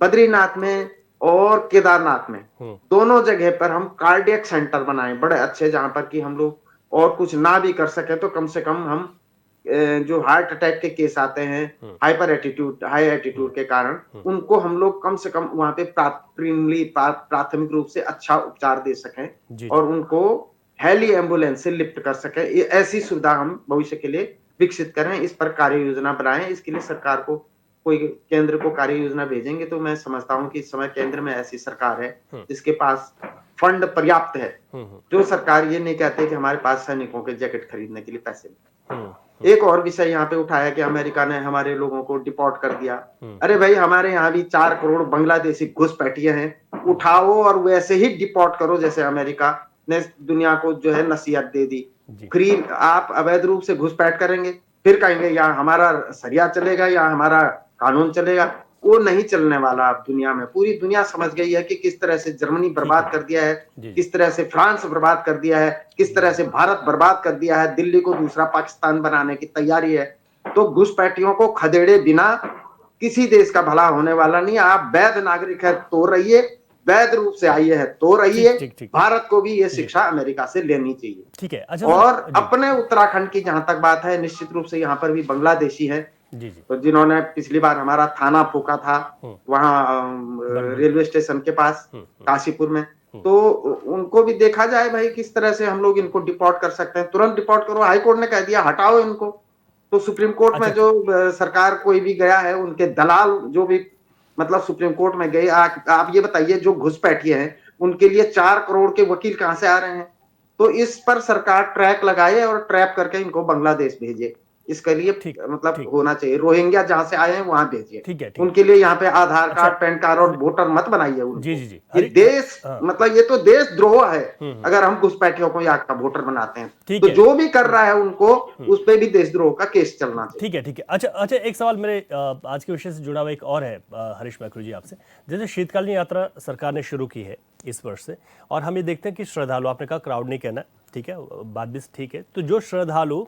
बद्रीनाथ में और केदारनाथ में दोनों जगह पर हम कार्डियक सेंटर बनाएं बड़े अच्छे, जहां पर कि हम लोग और कुछ ना भी कर सके तो कम से कम हम जो हार्ट अटैक के केस आते हैं हाई एटीट्यूड के कारण, उनको हम लोग कम से कम वहां पे प्राथमिक रूप से अच्छा उपचार दे सकें और उनको हेली एम्बुलेंस से लिफ्ट कर सकें। ये ऐसी सुविधा हम भविष्य के लिए विकसित करें, इस पर कार्य योजना बनाएं। इसके लिए सरकार को, कोई केंद्र को कार्य योजना भेजेंगे तो मैं समझता हूं कि इस समय केंद्र में ऐसी सरकार है जिसके पास फंड पर्याप्त है। जो सरकार ये नहीं कहते कि हमारे पास सैनिकों के जैकेट खरीदने के लिए पैसे नहीं। एक और विषय यहाँ पे उठाया कि अमेरिका ने हमारे लोगों को डिपोर्ट कर दिया। अरे भाई, हमारे यहाँ भी 4 करोड़ बांग्लादेशी घुसपैठिए हैं, उठाओ और वैसे ही डिपोर्ट करो जैसे अमेरिका ने दुनिया को जो है नसीहत दे दी। फ्री आप अवैध रूप से घुसपैठ करेंगे, फिर कहेंगे यहाँ हमारा शरिया चलेगा या हमारा कानून चलेगा। वो नहीं चलने वाला अब दुनिया में। पूरी दुनिया समझ गई है कि किस तरह से जर्मनी बर्बाद कर दिया है, किस तरह से फ्रांस बर्बाद कर दिया है, किस तरह से भारत बर्बाद कर दिया है, दिल्ली को दूसरा पाकिस्तान बनाने की तैयारी है। तो घुसपैठियों को खदेड़े बिना किसी देश का भला होने वाला नहीं। आप वैध नागरिक है तो रहिए, वैध रूप से आइए है तो रहिए। ठीक। भारत को भी ये शिक्षा अमेरिका से लेनी चाहिए। ठीक है। अच्छा और अपने उत्तराखंड की जहां तक बात है, निश्चित रूप से यहाँ पर भी बांग्लादेशी है, जी तो जिन्होंने पिछली बार हमारा थाना फूका था वहां रेलवे स्टेशन के पास काशीपुर में, तो उनको भी देखा जाए भाई किस तरह से हम लोग इनको डिपोर्ट कर सकते हैं। तुरंत डिपोर्ट करो, हाई कोर्ट ने कह दिया हटाओ इनको। तो सुप्रीम कोर्ट में जो सरकार कोई भी गया है, उनके दलाल जो भी मतलब सुप्रीम कोर्ट में गए, आप ये बताइए जो घुसपैठिए हैं उनके लिए 4 करोड़ के वकील कहां से आ रहे हैं? तो इस पर सरकार ट्रैक लगाए और ट्रैप करके इनको बांग्लादेश भेजे। इसके लिए मतलब होना चाहिए, रोहिंग्या जहां से आए हैं वहां भेजिए। ठीक है। उनके लिए यहाँ पे आधार कार्ड, पैन कार्ड और वोटर मत बनाइए उनको। जी। ये देश मतलब ये तो देशद्रोह है अगर हम घुसपैठियों को यहाँ का वोटर बनाते हैं। तो जो भी कर रहा है उनको उस पर भी देशद्रोह का केस चलना चाहिए। ठीक है। अच्छा, एक सवाल मेरे आज के विषय से जुड़ा हुआ एक और है हरीश मैक्रू जी आपसे। जैसे शीतकालीन यात्रा सरकार ने शुरू की है इस वर्ष से, और हम ये देखते हैं कि श्रद्धालु, आपने कहा क्राउड नहीं कहना, ठीक है, बात भी ठीक है, तो जो श्रद्धालु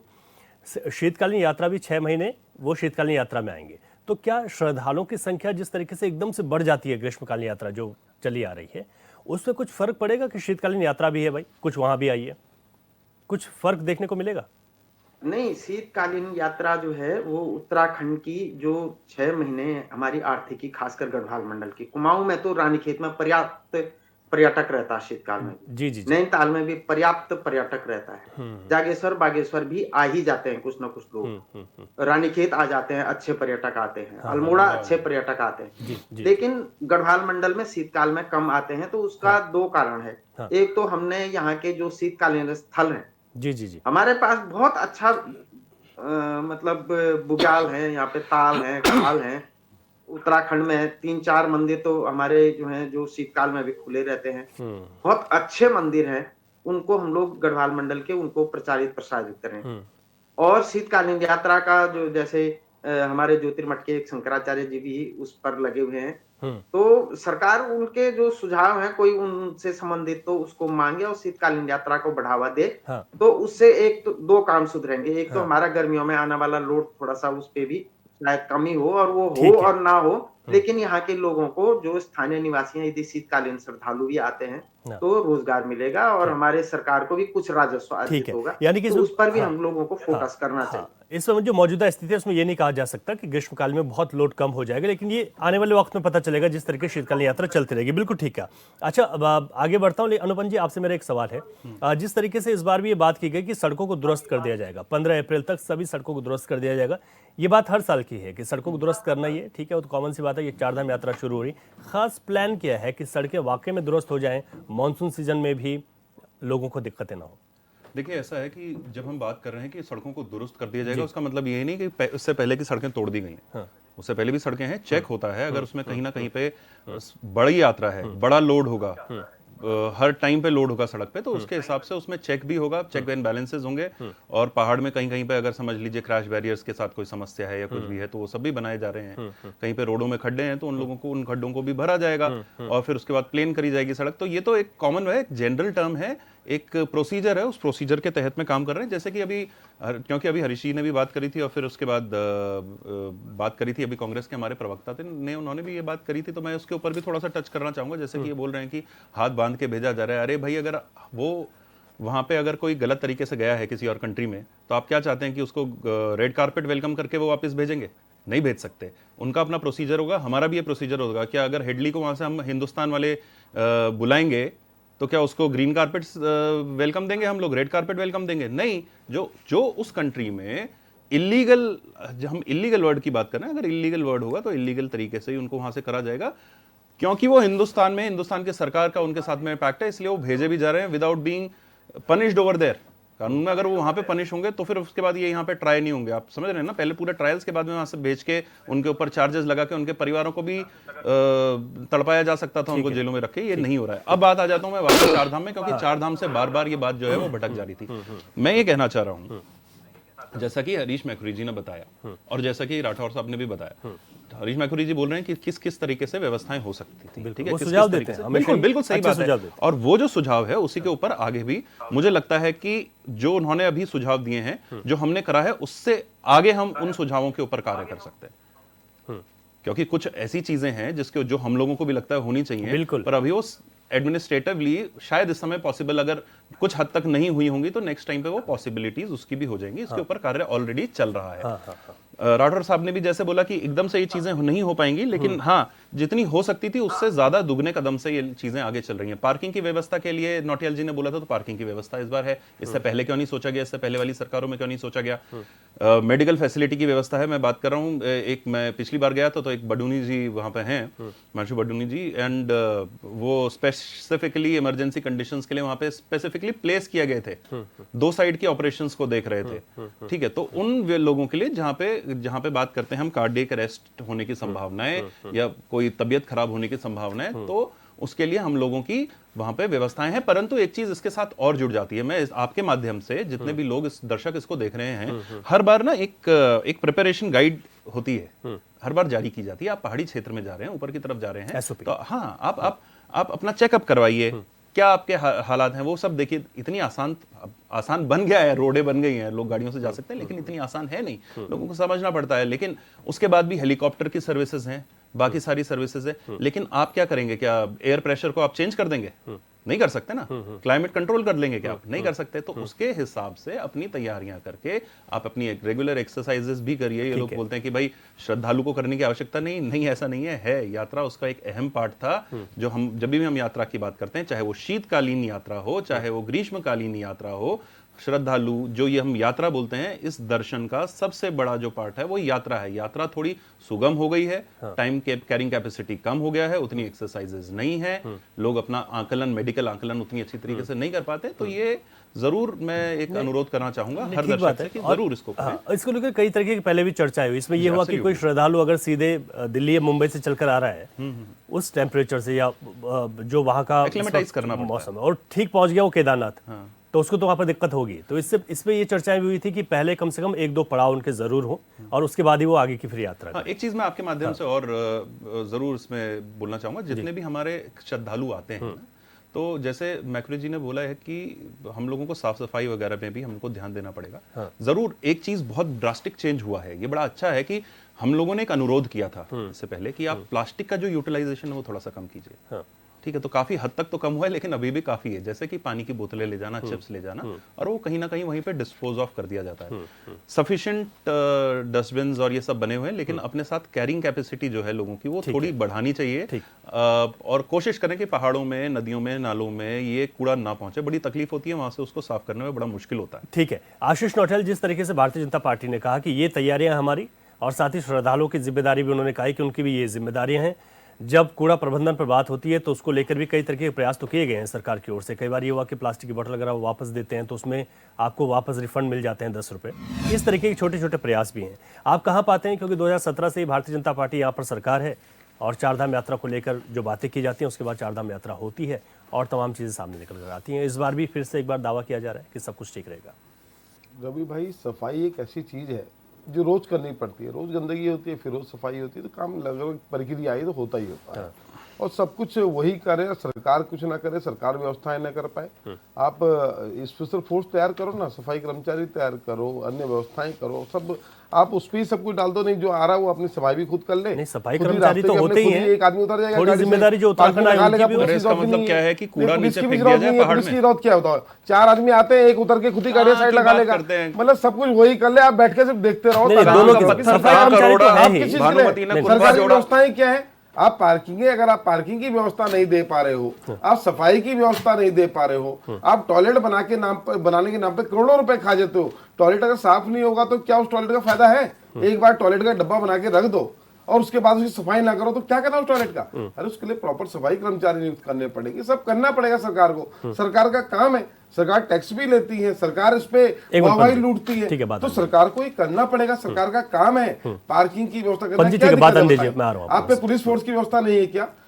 शीतकालीन यात्रा भी 6 महीने वो शीतकालीन यात्रा में आएंगे, तो क्या श्रद्धालुओं की संख्या जिस तरीके से एकदम से बढ़ जाती है ग्रीष्मकालीन यात्रा जो चली आ रही है, उसमें कुछ फर्क पड़ेगा कि शीतकालीन यात्रा भी है भाई, कुछ वहां भी आई है, कुछ फर्क देखने को मिलेगा? नहीं, शीतकालीन यात्रा जो है वो उत्तराखंड की जो 6 महीने हमारी आर्थिकी, खासकर गढ़वाल मंडल की, कुमाऊं में तो रानीखेत में पर्याप्त पर्यटक रहता है शीतकाल में। जी। नैनीताल में भी पर्याप्त पर्यटक रहता है। जागेश्वर बागेश्वर भी आ ही जाते हैं कुछ ना कुछ लोग। रानीखेत आ जाते हैं, अच्छे पर्यटक आते हैं। अल्मोड़ा अच्छे पर्यटक आते हैं। लेकिन गढ़वाल मंडल में शीतकाल में कम आते हैं, तो उसका 2 कारण है। एक तो हमने यहाँ के जो शीतकालीन स्थल है, जी, हमारे पास बहुत अच्छा मतलब बुग्याल है, यहाँ पे ताल है, खाल है। उत्तराखंड में 3-4 मंदिर तो हमारे जो हैं जो शीतकाल में भी खुले रहते हैं। बहुत अच्छे मंदिर हैं, उनको हम लोग गढ़वाल मंडल के उनको प्रसारित करें। और शीतकालीन यात्रा का जो जैसे हमारे ज्योतिर्मठ के एक शंकराचार्य जी भी उस पर लगे हुए हैं, तो सरकार उनके जो सुझाव हैं कोई उनसे संबंधित तो उसको मांगे और शीतकालीन यात्रा को बढ़ावा दे। तो उससे एक तो 2 काम सुधरेंगे। एक तो हमारा गर्मियों में आने वाला लोड थोड़ा सा उस पे भी शायद कमी हो, और वो हो और ना हो, लेकिन यहाँ के लोगों को जो स्थानीय निवासी हैं, यदि शीतकालीन श्रद्धालु भी आते हैं तो रोजगार मिलेगा और हमारे सरकार को भी कुछ राजस्व अर्जित होगा। यानी कि तो उस पर भी हम लोगों को फोकस करना चाहिए। इस समय जो मौजूदा स्थिति है उसमें ये नहीं कहा जा सकता कि ग्रीष्मकाल में बहुत लोड कम हो जाएगा, लेकिन ये आने वाले वक्त में पता चलेगा जिस तरीके से शीतकालीन यात्रा चलती रहेगी। बिल्कुल ठीक है। अच्छा, अब आगे बढ़ता हूँ। अनुपम जी, आपसे मेरा एक सवाल है। जिस तरीके से इस बार भी ये बात की गई कि सड़कों को दुरुस्त कर दिया जाएगा, 15 अप्रैल तक सभी सड़कों को दुरुस्त कर दिया जाएगा, ये बात हर साल की है कि सड़कों को दुरुस्त करना ही है, ठीक है, वो तो कॉमन सी बात है। ये चारधाम यात्रा शुरू हो रही, खास प्लान क्या है कि सड़कें वाकई में दुरुस्त हो जाएं, मानसून सीजन में भी लोगों को दिक्कतें ना हो? देखिए, ऐसा है कि जब हम बात कर रहे हैं कि सड़कों को दुरुस्त कर दिया जाएगा, उसका मतलब ये नहीं कि उससे पहले की सड़कें तोड़ दी गई हैं। उससे पहले भी सड़कें हैं, चेक होता है। अगर उसमें कहीं ना कहीं पे बड़ी यात्रा है, बड़ा लोड होगा, हर टाइम पे लोड होगा सड़क पे, तो उसके हिसाब से उसमें चेक भी होगा, चेक एंड बैलेंसेस होंगे। और पहाड़ में कहीं कहीं पे अगर समझ लीजिए क्रैश बैरियर्स के साथ कोई समस्या है या कुछ भी है, तो वो सब भी बनाए जा रहे हैं। कहीं पे रोडों में खड्डे हैं तो उन लोगों को, उन खड्डों को भी भरा जाएगा और फिर उसके बाद प्लेन करी जाएगी सड़क। तो ये तो एक कॉमन है, जनरल टर्म है, एक प्रोसीजर है, उस प्रोसीजर के तहत में काम कर रहे हैं। जैसे कि अभी, क्योंकि अभी हरीश जी ने भी बात करी थी और फिर उसके बाद बात करी थी अभी कांग्रेस के हमारे प्रवक्ता थे ने, उन्होंने भी ये बात करी थी, तो मैं उसके ऊपर भी थोड़ा सा टच करना चाहूंगा। जैसे कि ये बोल रहे हैं कि हाथ बांध के भेजा जा रहा है। अरे भाई, अगर वो वहां पे अगर कोई गलत तरीके से गया है किसी और कंट्री में, तो आप क्या चाहते हैं कि उसको रेड कारपेट वेलकम करके वो वापस भेजेंगे? नहीं भेज सकते। उनका अपना प्रोसीजर होगा, हमारा भी ये प्रोसीजर होगा। क्या अगर हेडली को वहां से हम हिंदुस्तान वाले बुलाएंगे तो क्या उसको ग्रीन कारपेट वेलकम देंगे हम लोग, रेड कारपेट वेलकम देंगे? नहीं। जो उस कंट्री में इलीगल, हम इलीगल वर्ड की बात कर रहे हैं, अगर इलीगल वर्ड होगा तो इलीगल तरीके से ही उनको वहां से करा जाएगा, क्योंकि वो हिंदुस्तान में, हिंदुस्तान के सरकार का उनके साथ में पैक्ट है, इसलिए वो भेजे भी जा रहे हैं without being punished over there. कानून में अगर वो वहां पे पनिश होंगे तो फिर उसके बाद ये यहाँ पे ट्राई नहीं होंगे। आप समझ रहे हैं ना, पहले पूरे ट्रायल्स के बाद में वहां से भेज के उनके ऊपर चार्जेस लगा के उनके परिवारों को भी तड़पाया जा सकता था, उनको जेलों में रखे। ये नहीं हो रहा है। अब बात आ जाता हूं मैं वापस चारधाम में, क्योंकि चारधाम से बार बार ये बात जो है वो भटक जा रही थी। मैं ये कहना चाह रहा हूँ, जैसा कि हरीश मैक्रू जी ने बताया और जैसा कि राठौर साहब ने भी बताया, हरीश मैकुरी जी बोल रहे हैं कि किस किस तरीके से व्यवस्थाएं हो सकती थी, ठीक है, वो किस सुझाव किस तरीके देते से, हैं, बिल्कुल हमेशा बिल्कुल सही अच्छे बात सुझाव है। देते और वो जो सुझाव है उसी के ऊपर आगे भी मुझे लगता है कि जो उन्होंने अभी सुझाव दिए हैं, जो हमने करा है, उससे आगे हम उन सुझावों के ऊपर कार्य कर सकते हैं, क्योंकि कुछ ऐसी चीजें हैं जिसके जो हम लोगों को भी लगता है होनी चाहिए, बिल्कुल। पर अभी वो एडमिनिस्ट्रेटिवली शायद इस समय पॉसिबल अगर कुछ हद तक नहीं हुई होंगी तो नेक्स्ट टाइम पे वो पॉसिबिलिटीज उसकी भी हो जाएंगी। इसके ऊपर कार्य ऑलरेडी चल रहा है। राठौर साहब ने भी जैसे बोला कि एकदम से ये चीजें नहीं हो पाएंगी, लेकिन हाँ, जितनी हो सकती थी उससे ज्यादा दुगने कदम से ये चीजें आगे चल रही हैं। पार्किंग की व्यवस्था के लिए नौटियाल जी ने बोला था, तो पार्किंग की व्यवस्था इस बार है, इससे पहले क्यों नहीं सोचा गया, इससे पहले वाली सरकारों में क्यों नहीं सोचा गया। मेडिकल फैसिलिटी की व्यवस्था है, मैं बात कर रहा हूँ, एक मैं पिछली बार गया था तो एक बडूनी जी वहां पे हैं, मानशु बडूनी जी, एंड वो स्पेसिफिकली इमरजेंसी कंडीशंस के लिए वहां पे स्पेसिफिकली प्लेस किए गए थे, 2 साइड की ऑपरेशंस को देख रहे थे, ठीक है। तो उन लोगों के लिए जहां पे बात करते हैं हम कार्डियक अरेस्ट होने की संभावनाएं या कोई तबीयत खराब होने की संभावनाएं, तो उसके लिए हम लोगों की वहां पे व्यवस्थाएं हैं। परंतु एक चीज इसके साथ और जुड़ जाती है, मैं आपके माध्यम से जितने भी लोग दर्शक इसको देख रहे हैं, हर बार ना एक प्रिपरेशन गाइड होती है, हर बार जारी की जाती है। आप पहाड़ी क्षेत्र में जा रहे हैं, ऊपर की तरफ जा रहे हैं, SOP। तो हाँ, आप अपना चेकअप करवाइए, क्या आपके हालात हैं वो सब देखिए। इतनी आसान बन गया है, रोडें बन गई हैं, लोग गाड़ियों से जा सकते हैं, लेकिन इतनी आसान है नहीं, लोगों को समझना पड़ता है। लेकिन उसके बाद भी हेलीकॉप्टर की सर्विसेज हैं, बाकी सारी सर्विसेज है, लेकिन आप क्या करेंगे? क्या एयर प्रेशर को आप चेंज कर देंगे? नहीं कर सकते ना। क्लाइमेट कंट्रोल कर लेंगे क्या आप? नहीं कर सकते। तो उसके हिसाब से अपनी तैयारियां करके आप अपनी एक रेगुलर एक्सरसाइजेस भी करिए। ये लोग बोलते हैं कि भाई श्रद्धालु को करने की आवश्यकता नहीं, ऐसा नहीं है। यात्रा उसका एक अहम पार्ट था, जो हम जब भी हम यात्रा की बात करते हैं, चाहे वो शीतकालीन यात्रा हो, चाहे वो ग्रीष्मकालीन यात्रा हो, श्रद्धालु जो ये हम यात्रा बोलते हैं, इस दर्शन का सबसे बड़ा जो पार्ट है वो यात्रा है। यात्रा थोड़ी सुगम हो गई है, टाइम कैरिंग कैपेसिटी कम हो गया है, उतनी एक्सरसाइजेज नहीं है, लोग अपना आकलन, मेडिकल आकलन उतनी अच्छी तरीके से नहीं कर पाते। तो ये जरूर मैं एक अनुरोध करना चाहूंगा हर दर्शक से कि जरूर इसको करें। इसको लेकर कई तरीके की पहले भी चर्चा हुई। इसमें ये हुआ कि कोई श्रद्धालु अगर सीधे दिल्ली या मुंबई से चलकर आ रहा है, उस टेम्परेचर से या जो वहां का एक्लेमेटाइज करना मौसम है, और ठीक पहुंच गया वो केदारनाथ, तो उसको तो वहां पर दिक्कत होगी। तो इसमें ये चर्चाएं भी हुई थी कि पहले कम से कम 1-2 पड़ाव उनके जरूर हो, और उसके बाद ही वो आगे की फिर यात्रा करें। एक चीज मैं आपके माध्यम से और जरूर इसमें बोलना चाहूंगा, जितने भी हमारे श्रद्धालु आते हैं, तो जैसे मैकुरी जी ने बोला है कि हम लोगों को साफ सफाई वगैरह में भी हमको ध्यान देना पड़ेगा। जरूर एक चीज बहुत ड्रास्टिक चेंज हुआ है, ये बड़ा अच्छा है कि हम लोगों ने एक अनुरोध किया था इससे पहले कि आप प्लास्टिक का जो यूटिलाइजेशन है वो थोड़ा सा कम कीजिए। ठीक है, तो काफी हद तक तो कम हुआ है, लेकिन अभी भी काफी है। जैसे कि पानी की बोतलें ले जाना, चिप्स ले जाना, और वो कहीं ना कहीं वहीं पे डिस्पोज ऑफ कर दिया जाता है। सफिशिएंट डस्टबिन्स और ये सब बने हुए हैं, लेकिन अपने साथ कैरिंग कैपेसिटी जो है लोगों की वो थोड़ी बढ़ानी चाहिए। और कोशिश करें कि पहाड़ों में, नदियों में, नालों में ये कूड़ा ना पहुंचे। बड़ी तकलीफ होती है वहां से उसको साफ करने में, बड़ा मुश्किल होता है। ठीक है, आशीष नौटियाल, जिस तरीके से भारतीय जनता पार्टी ने कहा कि ये तैयारियां हमारी, और साथ ही श्रद्धालुओं की जिम्मेदारी भी उन्होंने कहा कि उनकी भी ये जिम्मेदारियां हैं। जब कूड़ा प्रबंधन पर बात होती है तो उसको लेकर भी कई तरह के प्रयास तो किए गए हैं सरकार की ओर से। कई बार ये हुआ कि प्लास्टिक की बोतल अगर आप वापस देते हैं तो उसमें आपको वापस रिफंड मिल जाते हैं 10 रुपये। इस तरीके के छोटे छोटे प्रयास भी हैं। आप कहाँ पाते हैं, क्योंकि 2017 से ही भारतीय जनता पार्टी यहाँ पर सरकार है, और चारधाम यात्रा को लेकर जो बातें की जाती हैं उसके बाद चारधाम यात्रा होती है और तमाम चीज़ें सामने निकल कर आती हैं। इस बार भी फिर से एक बार दावा किया जा रहा है कि सब कुछ ठीक रहेगा। रवि भाई, सफाई एक ऐसी चीज़ है जो रोज करनी पड़ती है। रोज गंदगी होती है, फिर रोज सफाई होती है, तो काम लगभग प्रक्रिया आई तो होता ही होता है। और सब कुछ वही करे, सरकार कुछ ना करे, सरकार व्यवस्थाएं ना कर पाए। आप स्पेशल फोर्स तैयार करो ना, सफाई कर्मचारी तैयार करो, अन्य व्यवस्थाएं करो, सब आप उस पर सब कुछ डाल दो। नहीं, जो आ रहा है वो अपनी सफाई भी खुद कर ले। नहीं, सफाई कर्मचारी तो होते ही हैं, एक आदमी उतर जाएगा, थोड़ी जिम्मेदारी जो उत्तराखंड आएगी। इसका मतलब क्या है कि कूड़ा नीचे फेंक दिया जाए पहाड़ में? जरूरत क्या होता है? 4 आदमी आते हैं, एक उतर के खुद ही गाड़ी साइड लगा लेगा। मतलब सब कुछ वही कर ले, आप बैठ के सिर्फ देखते रहो। दोनों की सफाई कर्मचारी तो है ही। सरकारी व्यवस्थाएं क्या है? आप पार्किंग, अगर आप पार्किंग की व्यवस्था नहीं दे पा रहे हो, आप सफाई की व्यवस्था नहीं दे पा रहे हो, आप टॉयलेट बनाने के नाम पे करोड़ों रुपए खा जाते हो। टॉयलेट अगर साफ नहीं होगा तो क्या उस टॉयलेट का फायदा है? एक बार टॉयलेट का डब्बा बना के रख दो और उसके बाद उसकी सफाई ना करो तो क्या करना उस टॉयलेट का? अरे उसके लिए प्रॉपर सफाई कर्मचारी नियुक्त करने पड़ेंगे, सब करना पड़ेगा सरकार को। सरकार का काम है, सरकार टैक्स भी लेती है, सरकार इस पे वाहवाही लूटती है, तो सरकार को ये करना पड़ेगा। सरकार का काम है पार्किंग की व्यवस्था करना। आप पे पुलिस फोर्स की व्यवस्था नहीं है क्या?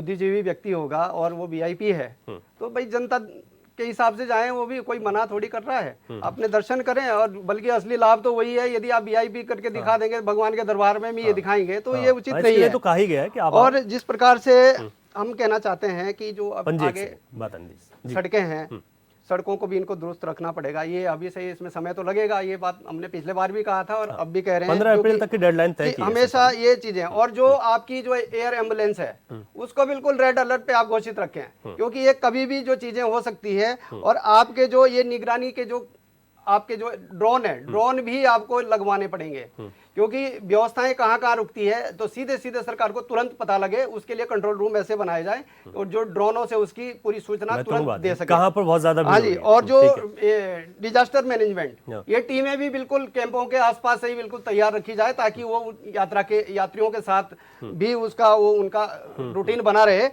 बुद्धिजीवी व्यक्ति होगा और वो वीआईपी है, तो भाई जनता के हिसाब से जाएं, वो भी कोई मना थोड़ी कर रहा है, अपने दर्शन करें। और बल्कि असली लाभ तो वही है, यदि आप वीआईपी करके दिखा देंगे भगवान के दरबार में भी ये दिखाएंगे तो ये उचित नहीं इसके लिए है। तो कहा ही गया है कि आप और जिस प्रकार से हम कहना चाहते हैं कि जो अब पंजे आगे से बात अंदी जी। सड़कें हैं, सड़कों को भी इनको दुरुस्त रखना पड़ेगा। ये अभी से इसमें समय तो लगेगा, ये बात हमने पिछले बार भी कहा था और अब भी कह रहे हैं 15 जो अप्रैल कि- तक की डेडलाइन तय कि की है हमेशा सरकार ये चीजें। और जो आपकी जो एयर एम्बुलेंस है उसको बिल्कुल रेड अलर्ट पे आप घोषित रखें, क्योंकि ये कभी भी जो चीजें हो सकती है। और आपके जो ये निगरानी के जो आपके जो ड्रोन है, ड्रोन भी आपको लगवाने पड़ेंगे, क्योंकि व्यवस्थाएं कहाँ कहाँ रुकती है तो सीधे सीधे सरकार को तुरंत पता लगे। उसके लिए कंट्रोल रूम ऐसे बनाए जाए और जो ड्रोनों से उसकी पूरी सूचना मैं तो तुरंत बात दे है, सके। कहाँ पर बहुत ज्यादा भीड़ हाँ हो जी, रही है। और जो ठीक है। डिजास्टर मैनेजमेंट, हाँ। ये टीमें भी बिल्कुल कैंपों के आसपास से ही बिल्कुल तैयार रखी जाए, ताकि वो यात्रा के यात्रियों के साथ भी उसका वो उनका रूटीन बना रहे।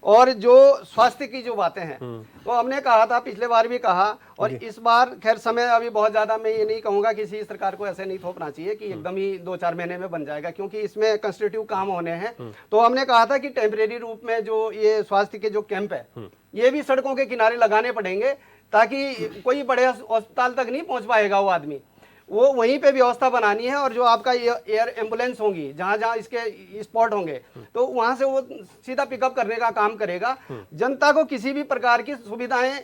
और जो स्वास्थ्य की जो बातें हैं तो हमने कहा था, पिछले बार भी कहा, और इस बार खैर समय अभी बहुत ज्यादा, मैं ये नहीं कहूंगा किसी सरकार को ऐसे नहीं थोपना चाहिए कि एकदम ही 2-4 महीने में बन जाएगा, क्योंकि इसमें कंस्टिट्यूटिव काम होने हैं। तो हमने कहा था कि टेम्परेरी रूप में जो ये स्वास्थ्य के जो कैंप है ये भी सड़कों के किनारे लगाने पड़ेंगे, ताकि कोई बड़े अस्पताल तक नहीं पहुंच पाएगा वो आदमी, वो वहीं पे व्यवस्था बनानी है। और जो आपका एयर एम्बुलेंस होंगी, जहां जहां इसके स्पॉट होंगे, तो वहां से वो सीधा पिकअप करने का काम करेगा। जनता को किसी भी प्रकार की सुविधाएं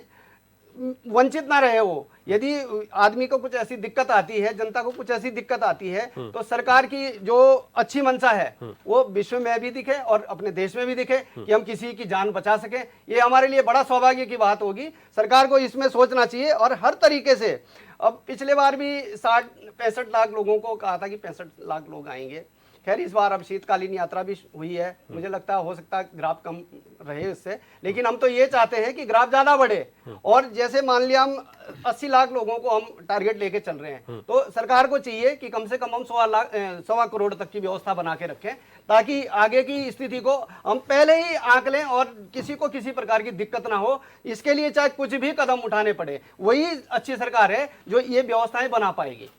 वंचित ना रहे वो। यदि आदमी को कुछ ऐसी दिक्कत आती है, जनता को कुछ ऐसी दिक्कत आती है, तो सरकार की जो अच्छी मंशा है वो विश्व में भी दिखे और अपने देश में भी दिखे कि हम किसी की जान बचा सके। ये हमारे लिए बड़ा सौभाग्य की बात होगी। सरकार को इसमें सोचना चाहिए और हर तरीके से। अब पिछले बार भी 65 लाख लोगों को कहा था कि 65 लाख लोग आएंगे। खैर इस बार अब शीतकालीन यात्रा भी हुई है, मुझे लगता है हो सकता है ग्राफ कम रहे इससे, लेकिन हम तो ये चाहते हैं कि ग्राफ ज्यादा बढ़े। और जैसे मान लिया हम 80 लाख लोगों को हम टारगेट लेके चल रहे हैं, तो सरकार को चाहिए कि कम से कम हम 1.25 करोड़ तक की व्यवस्था बना के रखें, ताकि आगे की स्थिति को हम पहले ही आंक लें और किसी को किसी प्रकार की दिक्कत ना हो। इसके लिए चाहे कुछ भी कदम उठाने पड़े, वही अच्छी सरकार है जो ये व्यवस्थाएं बना पाएगी।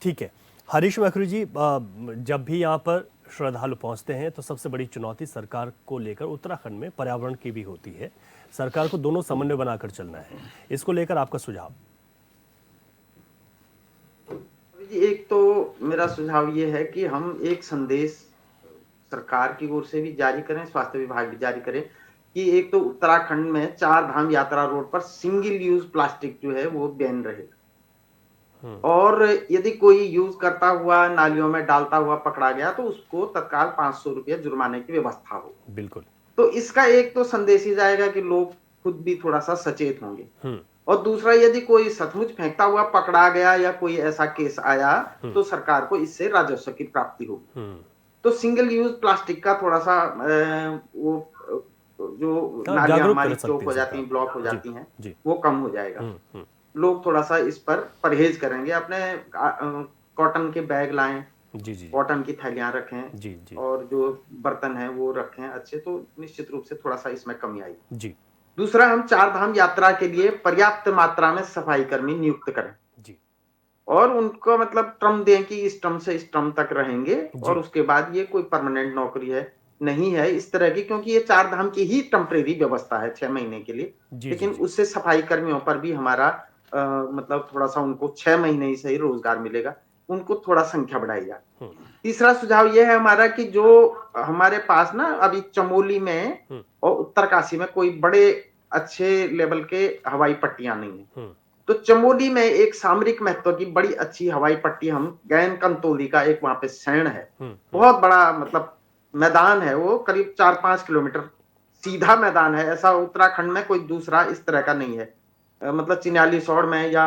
ठीक है हरीश मैखरी जी, जब भी यहाँ पर श्रद्धालु पहुंचते हैं तो सबसे बड़ी चुनौती सरकार को लेकर उत्तराखंड में पर्यावरण की भी होती है। सरकार को दोनों समन्वय बनाकर चलना है, इसको लेकर आपका सुझाव? एक तो मेरा सुझाव ये है कि हम एक संदेश सरकार की ओर से भी जारी करें, स्वास्थ्य विभाग भी जारी करे कि एक तो उत्तराखंड में 4 धाम यात्रा रोड पर सिंगल यूज प्लास्टिक जो है वो बैन रहे, और यदि कोई यूज करता हुआ नालियों में डालता हुआ पकड़ा गया तो उसको तत्काल 500 रुपया जुर्माने की व्यवस्था हो। बिल्कुल। तो इसका एक तो संदेश ही जाएगा कि लोग खुद भी थोड़ा सा सचेत होंगे। और दूसरा, यदि कोई सचमुच फेंकता हुआ पकड़ा गया या कोई ऐसा केस आया तो सरकार को इससे राजस्व की प्राप्ति होगी। तो सिंगल यूज प्लास्टिक का थोड़ा सा वो जो नालियां हमारी चौक हो जाती हैं, ब्लॉक हो जाती हैं, वो कम हो जाएगा। लोग थोड़ा सा इस पर परहेज करेंगे, अपने कॉटन के बैग लाएं, कॉटन की थैलियां रखें, और जो बर्तन है वो रखें अच्छे, तो निश्चित रूप से थोड़ा सा इसमें कमी आएगी। दूसरा, हम 4 धाम यात्रा के लिए पर्याप्त मात्रा में सफाई कर्मी नियुक्त करें और उनको मतलब टर्म दें कि इस टर्म से इस टर्म तक रहेंगे, और उसके बाद ये कोई परमानेंट नौकरी है नहीं है इस तरह की, क्योंकि ये 4 धाम की ही टेम्परेरी व्यवस्था है 6 महीने के लिए। लेकिन उससे सफाई कर्मियों पर भी हमारा मतलब थोड़ा सा उनको 6 महीने ही सही रोजगार मिलेगा, उनको थोड़ा संख्या बढ़ाई जाए। तीसरा सुझाव यह है हमारा कि जो हमारे पास ना अभी चमोली में और उत्तरकाशी में कोई बड़े अच्छे लेवल के हवाई पट्टियां नहीं है, तो चमोली में एक सामरिक महत्व की बड़ी अच्छी हवाई पट्टी, हम गैन कंतोली का एक वहां पे सैण है, बहुत बड़ा मतलब मैदान है, वो करीब 4-5 किलोमीटर सीधा मैदान है। ऐसा उत्तराखंड में कोई दूसरा इस तरह का नहीं है। मतलब चिन्यालीसौड़ में या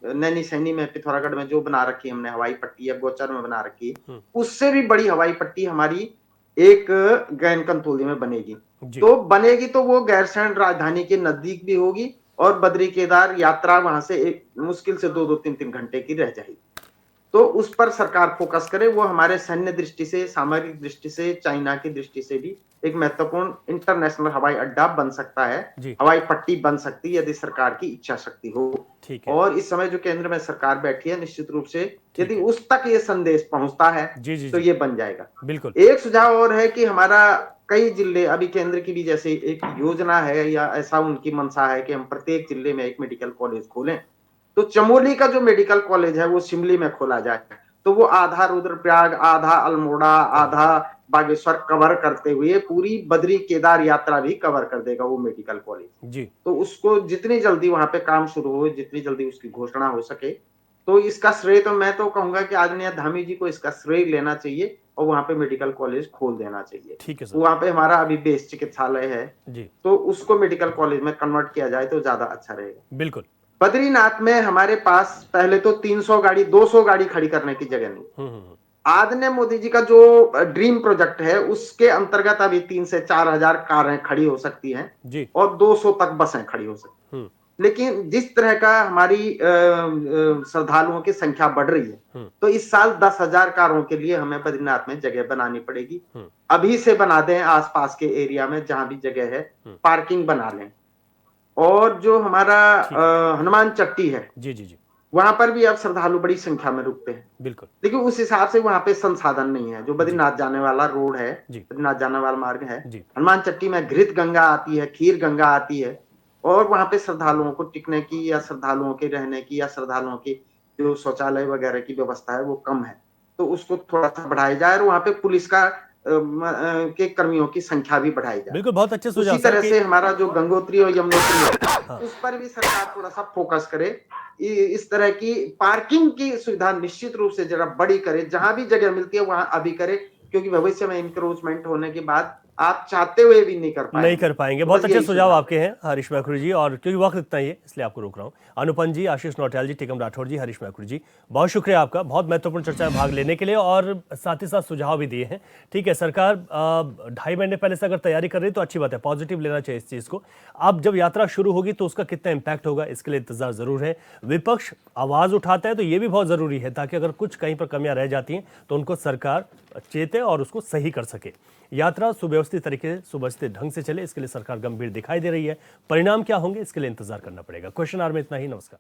नैनी सैनी में, पिथौरागढ़ में जो बना रखी है हमने हवाई पट्टी, या गोचर में बना रखी है, उससे भी बड़ी हवाई पट्टी हमारी एक गैन कंतोली में बनेगी। तो बनेगी तो वो गैरसैंण राजधानी के नजदीक भी होगी, और बद्री केदार यात्रा वहां से एक मुश्किल से 2-2, 3-3 घंटे की रह जाएगी। तो उस पर सरकार फोकस करे, वो हमारे सैन्य दृष्टि से, सामरिक दृष्टि से, चाइना की दृष्टि से भी एक महत्वपूर्ण इंटरनेशनल हवाई अड्डा बन सकता है, हवाई पट्टी बन सकती है, यदि सरकार की इच्छा शक्ति हो। और इस समय जो केंद्र में सरकार बैठी है, निश्चित रूप से यदि उस तक ये संदेश पहुंचता है तो ये बन जाएगा। बिल्कुल। एक सुझाव और है कि हमारा कई जिले, अभी केंद्र की भी जैसे एक योजना है या ऐसा उनकी मंशा है कि हम प्रत्येक जिले में एक मेडिकल कॉलेज खोलें, तो चमोली का जो मेडिकल कॉलेज है वो शिमली में खोला जाए, तो वो आधा रुद्रप्रयाग, आधा अल्मोड़ा, आधा बागेश्वर कवर करते हुए पूरी बद्री केदार यात्रा भी कवर कर देगा वो मेडिकल कॉलेज। जी। तो उसको जितनी जल्दी वहां पे काम शुरू हो, जितनी जल्दी उसकी घोषणा हो सके, तो इसका श्रेय तो मैं तो कहूंगा कि आदरणीय धामी जी को इसका श्रेय लेना चाहिए और वहां पे मेडिकल कॉलेज खोल देना चाहिए। ठीक है सर। वहां पे हमारा अभी बेस चिकित्सालय है, जी। तो उसको मेडिकल कॉलेज में कन्वर्ट किया जाए तो ज्यादा अच्छा रहेगा। बिल्कुल। बद्रीनाथ में हमारे पास पहले तो 300 गाड़ी 200 गाड़ी खड़ी करने की जगह नहीं। हम्म। आदरणीय मोदी जी का जो ड्रीम प्रोजेक्ट है उसके अंतर्गत अभी 3 से 4 हजार कारें खड़ी हो सकती हैं जी। और 200 तक बसें खड़ी हो सकती हैं। लेकिन जिस तरह का हमारी श्रद्धालुओं की संख्या बढ़ रही है, तो इस साल 10,000 कारों के लिए हमें बद्रीनाथ में जगह बनानी पड़ेगी। अभी से बना दें, आसपास के एरिया में जहां भी जगह है पार्किंग बना लें। और जो हमारा हनुमान चट्टी है, जी जी जी, वहां पर भी अब श्रद्धालु बड़ी संख्या में रुकते हैं, बिल्कुल। लेकिन उस हिसाब से वहां पे संसाधन नहीं है। जो बद्रीनाथ जाने वाला रोड है, जी। बद्रीनाथ जाने वाला मार्ग है, जी। हनुमान चट्टी में घृत गंगा आती है, खीर गंगा आती है, और वहां पे श्रद्धालुओं को टिकने की या श्रद्धालुओं के रहने की या श्रद्धालुओं की जो शौचालय वगैरह की व्यवस्था है वो कम है, तो उसको थोड़ा सा बढ़ाया जाए और वहां पे पुलिस का के कर्मियों की संख्या भी बढ़ाई जाए। बिल्कुल, बहुत अच्छे सुझाव उसी सर तरह कि से हमारा जो गंगोत्री और यमुनोत्री है, उस पर भी सरकार थोड़ा सा फोकस करे। इस तरह की पार्किंग की सुविधा निश्चित रूप से जरा बड़ी करे, जहां भी जगह मिलती है वहां अभी करे, क्योंकि भविष्य में इंक्रोचमेंट होने के बाद आप चाहते हुए भी नहीं कर पाएंगे। बहुत बस अच्छे यही सुझाव है। आपके हैं हरीश मैखुरी जी, और क्योंकि वक्त इतना ही है इसलिए आपको रोक रहा हूँ। अनुपम जी, आशीष नौटियाल जी, टिकम राठौर जी, हरीश मैखुरी जी, बहुत शुक्रिया आपका बहुत महत्वपूर्ण चर्चा में भाग लेने के लिए और साथ ही साथ सुझाव भी दिए हैं। ठीक है, सरकार 2.5 महीने पहले से अगर तैयारी कर रही है तो अच्छी बात है, पॉजिटिव लेना चाहिए इस चीज़ को। अब जब यात्रा शुरू होगी तो उसका कितना इम्पैक्ट होगा इसके लिए इंतजार जरूर है। विपक्ष आवाज़ उठाता है तो ये भी बहुत ज़रूरी है, ताकि अगर कुछ कहीं पर कमियां रह जाती हैं तो उनको सरकार चेते और उसको सही कर सके। यात्रा सुव्यवस्थित तरीके से, सुव्यवस्थित ढंग से चले, इसके लिए सरकार गंभीर दिखाई दे रही है। परिणाम क्या होंगे इसके लिए इंतजार करना पड़ेगा। क्वेश्चन आवर में इतना ही। नमस्कार।